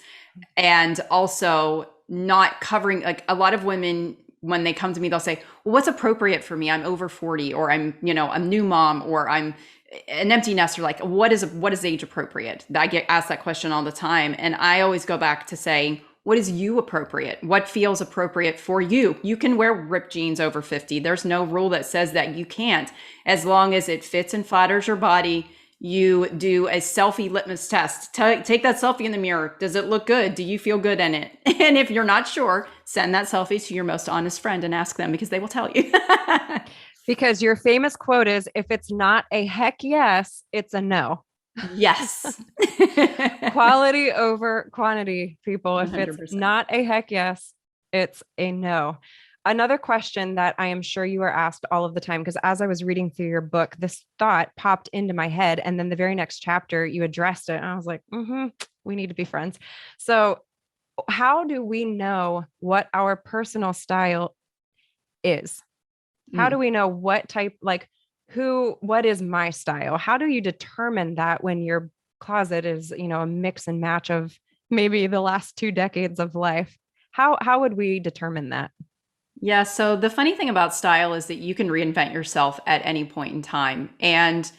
and also not covering, like, a lot of women when they come to me, they'll say, well, what's appropriate for me? I'm over 40, or I'm, a new mom, or I'm an empty nester. Like, what is age appropriate? I get asked that question all the time. And I always go back to saying, what is you appropriate? What feels appropriate for you? You can wear ripped jeans over 50. There's no rule that says that you can't, as long as it fits and flatters your body. You do a selfie litmus test. Take that selfie in the mirror. Does it look good? Do you feel good in it? And if you're not sure, send that selfie to your most honest friend and ask them, because they will tell you. Because your famous quote is, if it's not a heck yes, it's a no. Yes. Quality over quantity, people. If 100%. It's not a heck yes, it's a no. Another question that I am sure you are asked all of the time, because as I was reading through your book, this thought popped into my head. And then the very next chapter, you addressed it. And I was like, we need to be friends. So how do we know what our personal style is? How do we know what type, what is my style? How do you determine that when your closet is, a mix and match of maybe the last 2 decades of life? How would we determine that? Yeah. So the funny thing about style is that you can reinvent yourself at any point in time. And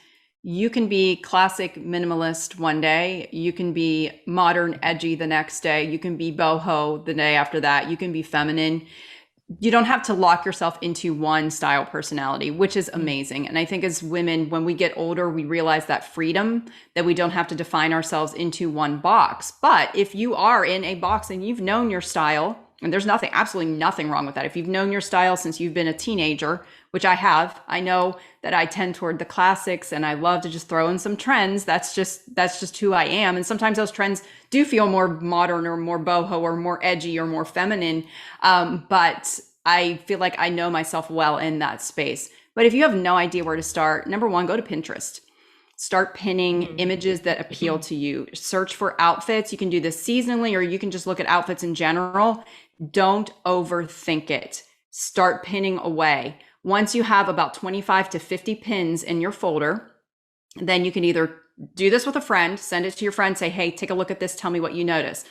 you can be classic minimalist one day. You can be modern, edgy the next day. You can be boho the day after that. You can be feminine. You don't have to lock yourself into one style personality, which is amazing. And I think as women, when we get older, we realize that freedom, that we don't have to define ourselves into one box. But if you are in a box and you've known your style, and there's absolutely nothing wrong with that. If you've known your style since you've been a teenager, which I have, I know that I tend toward the classics and I love to just throw in some trends. That's just who I am. And sometimes those trends do feel more modern or more boho or more edgy or more feminine. But I feel like I know myself well in that space. But if you have no idea where to start, number one, go to Pinterest. Start pinning images that appeal to you. Search for outfits. You can do this seasonally, or you can just look at outfits in general. Don't overthink it. Start pinning away. Once you have about 25 to 50 pins in your folder, then you can either do this with a friend, send it to your friend, say, hey, take a look at this, tell me what you notice.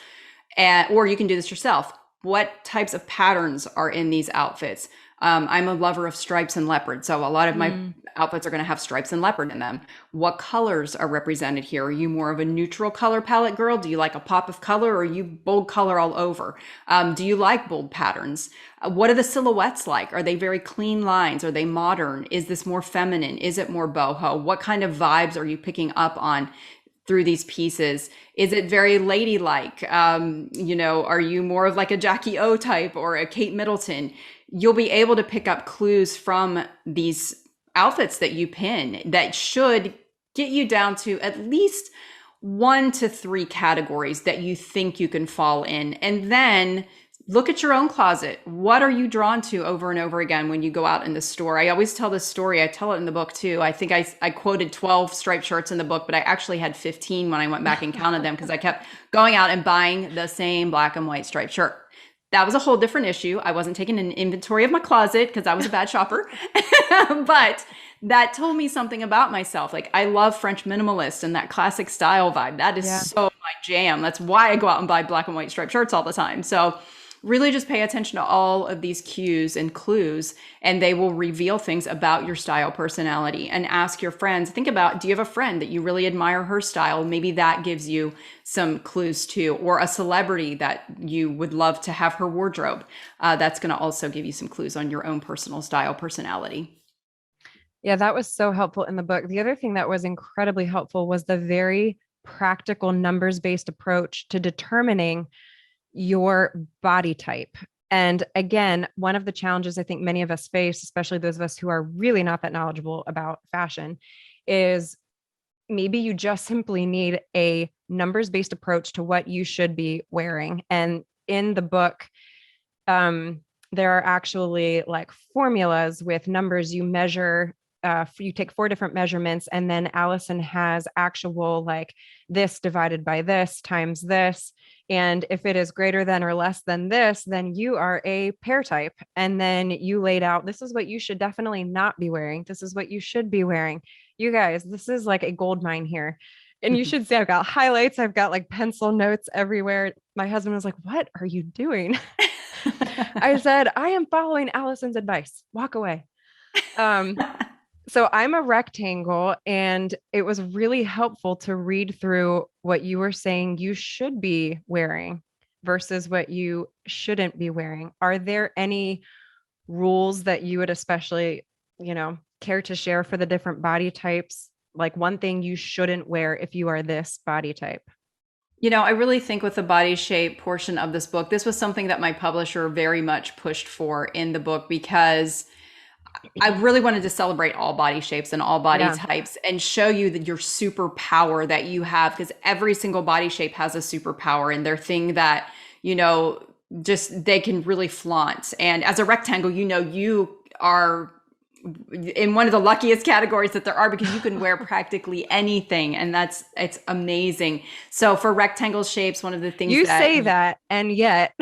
Or you can do this yourself. What types of patterns are in these outfits? I'm a lover of stripes and leopard. So a lot of my outfits are going to have stripes and leopard in them. What colors are represented here? Are you more of a neutral color palette girl? Do you like a pop of color, or are you bold color all over? Do you like bold patterns? What are the silhouettes like? Are they very clean lines? Are they modern? Is this more feminine? Is it more boho? What kind of vibes are you picking up on through these pieces? Is it very ladylike? Are you more of like a Jackie O type or a Kate Middleton? You'll be able to pick up clues from these outfits that you pin that should get you down to at least 1 to 3 categories that you think you can fall in. And then look at your own closet. What are you drawn to over and over again when you go out in the store? I always tell this story. I tell it in the book too. I think I quoted 12 striped shirts in the book, but I actually had 15 when I went back and counted them, because I kept going out and buying the same black and white striped shirt. That was a whole different issue. I wasn't taking an inventory of my closet because I was a bad shopper, but that told me something about myself. Like, I love French minimalist and that classic style vibe. That is so my jam. That's why I go out and buy black and white striped shirts all the time. So really just pay attention to all of these cues and clues, and they will reveal things about your style personality. And ask your friends, think about, do you have a friend that you really admire her style? Maybe that gives you some clues too, or a celebrity that you would love to have her wardrobe. That's going to also give you some clues on your own personal style personality. Yeah, that was so helpful in the book. The other thing that was incredibly helpful was the very practical numbers-based approach to determining your body type. And again, one of the challenges I think many of us face, especially those of us who are really not that knowledgeable about fashion, is maybe you just simply need a numbers-based approach to what you should be wearing. And in the book, there are actually like formulas with numbers you measure. You take 4 different measurements, and then Alison has actual like this divided by this times this. And if it is greater than or less than this, then you are a pear type. And then you laid out, this is what you should definitely not be wearing. This is what you should be wearing. You guys, this is like a gold mine here. And you should see, I've got highlights. I've got like pencil notes everywhere. My husband was like, what are you doing? I said, I am following Alison's advice. Walk away. So I'm a rectangle, and it was really helpful to read through what you were saying you should be wearing versus what you shouldn't be wearing. Are there any rules that you would especially, care to share for the different body types? Like one thing you shouldn't wear if you are this body type? I really think with the body shape portion of this book, this was something that my publisher very much pushed for in the book, because I really wanted to celebrate all body shapes and all body types and show you that your superpower that you have, because every single body shape has a superpower and their thing that, just they can really flaunt. And as a rectangle, you are in one of the luckiest categories that there are, because you can wear practically anything, and it's amazing. So for rectangle shapes, one of the things you say that, and yet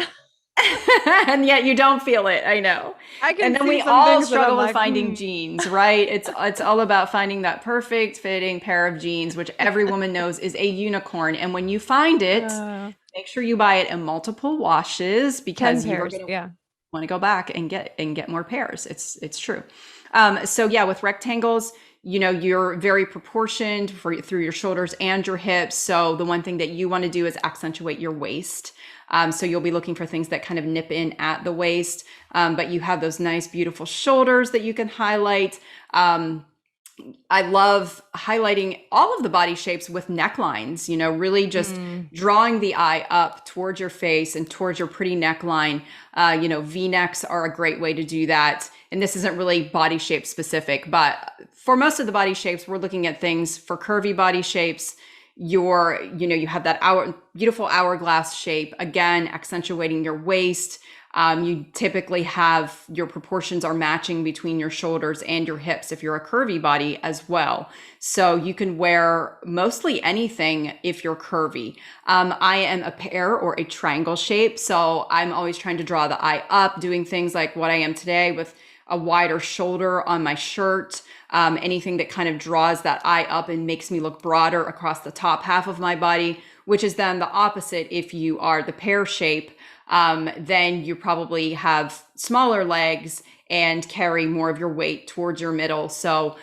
and yet you don't feel it. I know. And then we all struggle with finding jeans, right? It's all about finding that perfect fitting pair of jeans, which every woman knows is a unicorn. And when you find it, make sure you buy it in multiple washes, because you're going to want to go back and get more pairs. It's true. So with rectangles, you're very proportioned through your shoulders and your hips. So the one thing that you want to do is accentuate your waist. So you'll be looking for things that kind of nip in at the waist, but you have those nice, beautiful shoulders that you can highlight. I love highlighting all of the body shapes with necklines, really just drawing the eye up towards your face and towards your pretty neckline. V-necks are a great way to do that. And this isn't really body shape specific, but for most of the body shapes, we're looking at things for curvy body shapes. You have that beautiful hourglass shape, again, accentuating your waist. You typically have your proportions are matching between your shoulders and your hips if you're a curvy body as well. So you can wear mostly anything if you're curvy. I am a pear or a triangle shape. So I'm always trying to draw the eye up, doing things like what I am today with a wider shoulder on my shirt. Anything that kind of draws that eye up and makes me look broader across the top half of my body, which is then the opposite. If you are the pear shape, then you probably have smaller legs and carry more of your weight towards your middle. So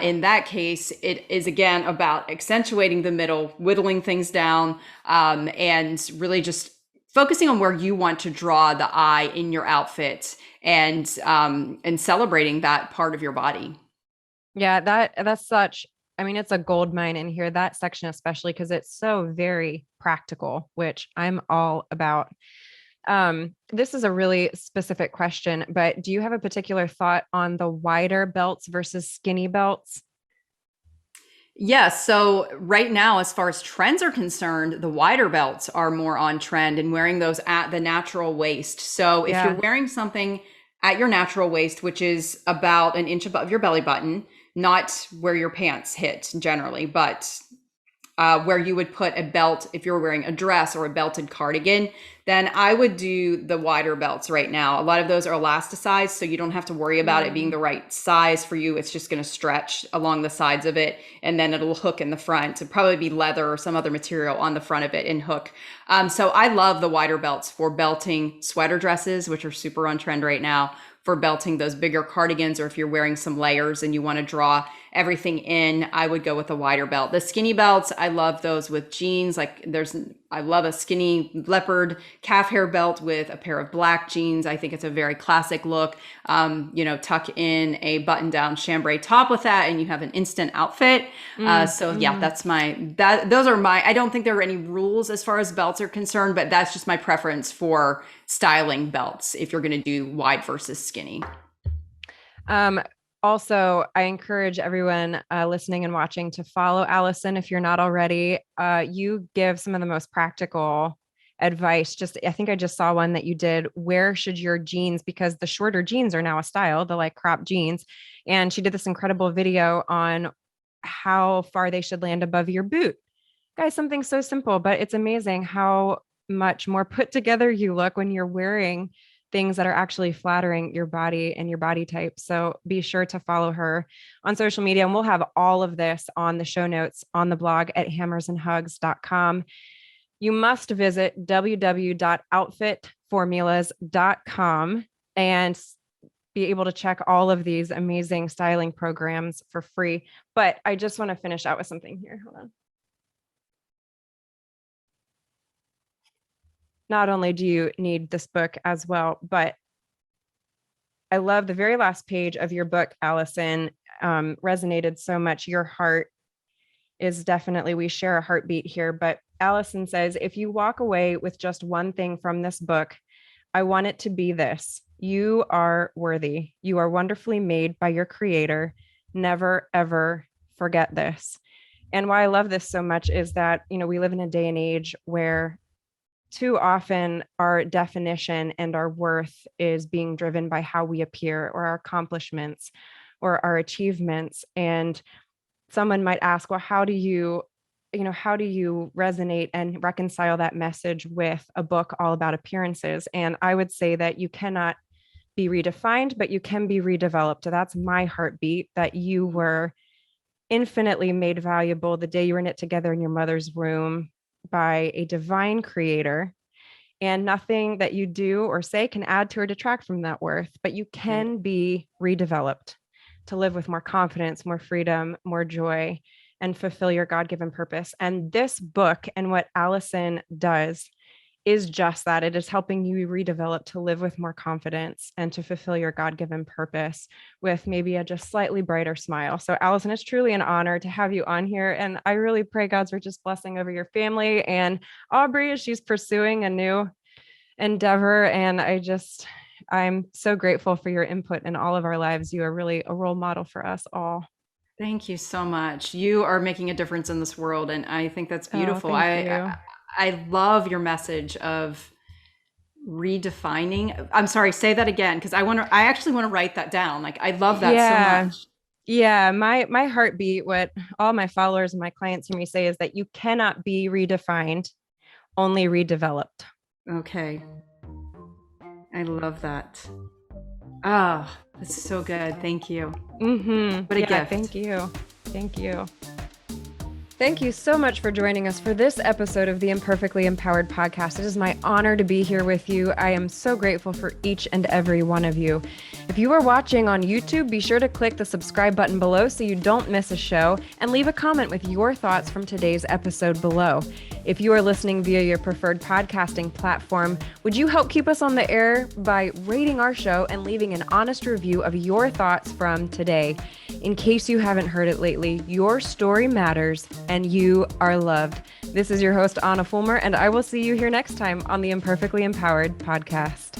in that case, it is again about accentuating the middle, whittling things down, and really just focusing on where you want to draw the eye in your outfit, and celebrating that part of your body. Yeah, that's such, it's a gold mine in here, that section, especially because it's so very practical, which I'm all about. This is a really specific question, but do you have a particular thought on the wider belts versus skinny belts? Yes. So right now, as far as trends are concerned, the wider belts are more on trend, and wearing those at the natural waist. So if you're wearing something at your natural waist, which is about an inch above your belly button, not where your pants hit generally, but where you would put a belt if you're wearing a dress or a belted cardigan, then I would do the wider belts right now. A lot of those are elasticized, so you don't have to worry about it being the right size for you. It's just going to stretch along the sides of it, and then it'll hook in the front. It'll probably be leather or some other material on the front of it and hook. So I love the wider belts for belting sweater dresses, which are super on trend right now, for belting those bigger cardigans, or if you're wearing some layers and you want to draw everything in, I would go with a wider belt. The skinny belts, I love those with jeans. I love a skinny leopard calf hair belt with a pair of black jeans. I think it's a very classic look. Tuck in a button down chambray top with that, and you have an instant outfit. Those are I don't think there are any rules as far as belts are concerned, but that's just my preference for styling belts if you're going to do wide versus skinny. Also, I encourage everyone listening and watching to follow Alison if you're not already. You give some of the most practical advice. I think I just saw one that you did. Where should your jeans, because the shorter jeans are now a style, the like crop jeans. And she did this incredible video on how far they should land above your boot. Guys, something so simple, but it's amazing how much more put together you look when you're wearing things that are actually flattering your body and your body type. So be sure to follow her on social media. And we'll have all of this on the show notes on the blog at hammersandhugs.com. you must visit www.outfitformulas.com and be able to check all of these amazing styling programs for free. But I just want to finish out with something here. Hold on. Not only do you need this book as well, but I love the very last page of your book, Alison, resonated so much. Your heart is definitely, we share a heartbeat here, but Alison says, if you walk away with just one thing from this book, I want it to be this: you are worthy. You are wonderfully made by your creator. Never, ever forget this. And why I love this so much is that, we live in a day and age where too often our definition and our worth is being driven by how we appear or our accomplishments or our achievements. And someone might ask, well, how do you resonate and reconcile that message with a book all about appearances? And I would say that you cannot be redefined, but you can be redeveloped. That's my heartbeat, that you were infinitely made valuable the day you were knit together in your mother's womb by a divine creator, and nothing that you do or say can add to or detract from that worth, but you can be redeveloped to live with more confidence, more freedom, more joy, and fulfill your God-given purpose. And this book and what Alison does is just that. It is helping you redevelop to live with more confidence and to fulfill your God-given purpose with maybe a just slightly brighter smile. So Alison, it's truly an honor to have you on here. And I really pray God's richest blessing over your family and Aubrey as she's pursuing a new endeavor. And I'm so grateful for your input in all of our lives. You are really a role model for us all. Thank you so much. You are making a difference in this world, and I think that's beautiful. Thank you. I love your message of redefining. I'm sorry, say that again, because I actually want to write that down. Like, I love that so much. Yeah, my heartbeat, what all my followers and my clients hear me say is that you cannot be redefined, only redeveloped. Okay. I love that. Ah, that's so good. Thank you. Mm-hmm. What a gift. Thank you. Thank you. Thank you so much for joining us for this episode of the Imperfectly Empowered podcast. It is my honor to be here with you. I am so grateful for each and every one of you. If you are watching on YouTube, be sure to click the subscribe button below so you don't miss a show, and leave a comment with your thoughts from today's episode below. If you are listening via your preferred podcasting platform, would you help keep us on the air by rating our show and leaving an honest review of your thoughts from today? In case you haven't heard it lately, your story matters and you are loved. This is your host, Ahna Fulmer, and I will see you here next time on the Imperfectly Empowered podcast.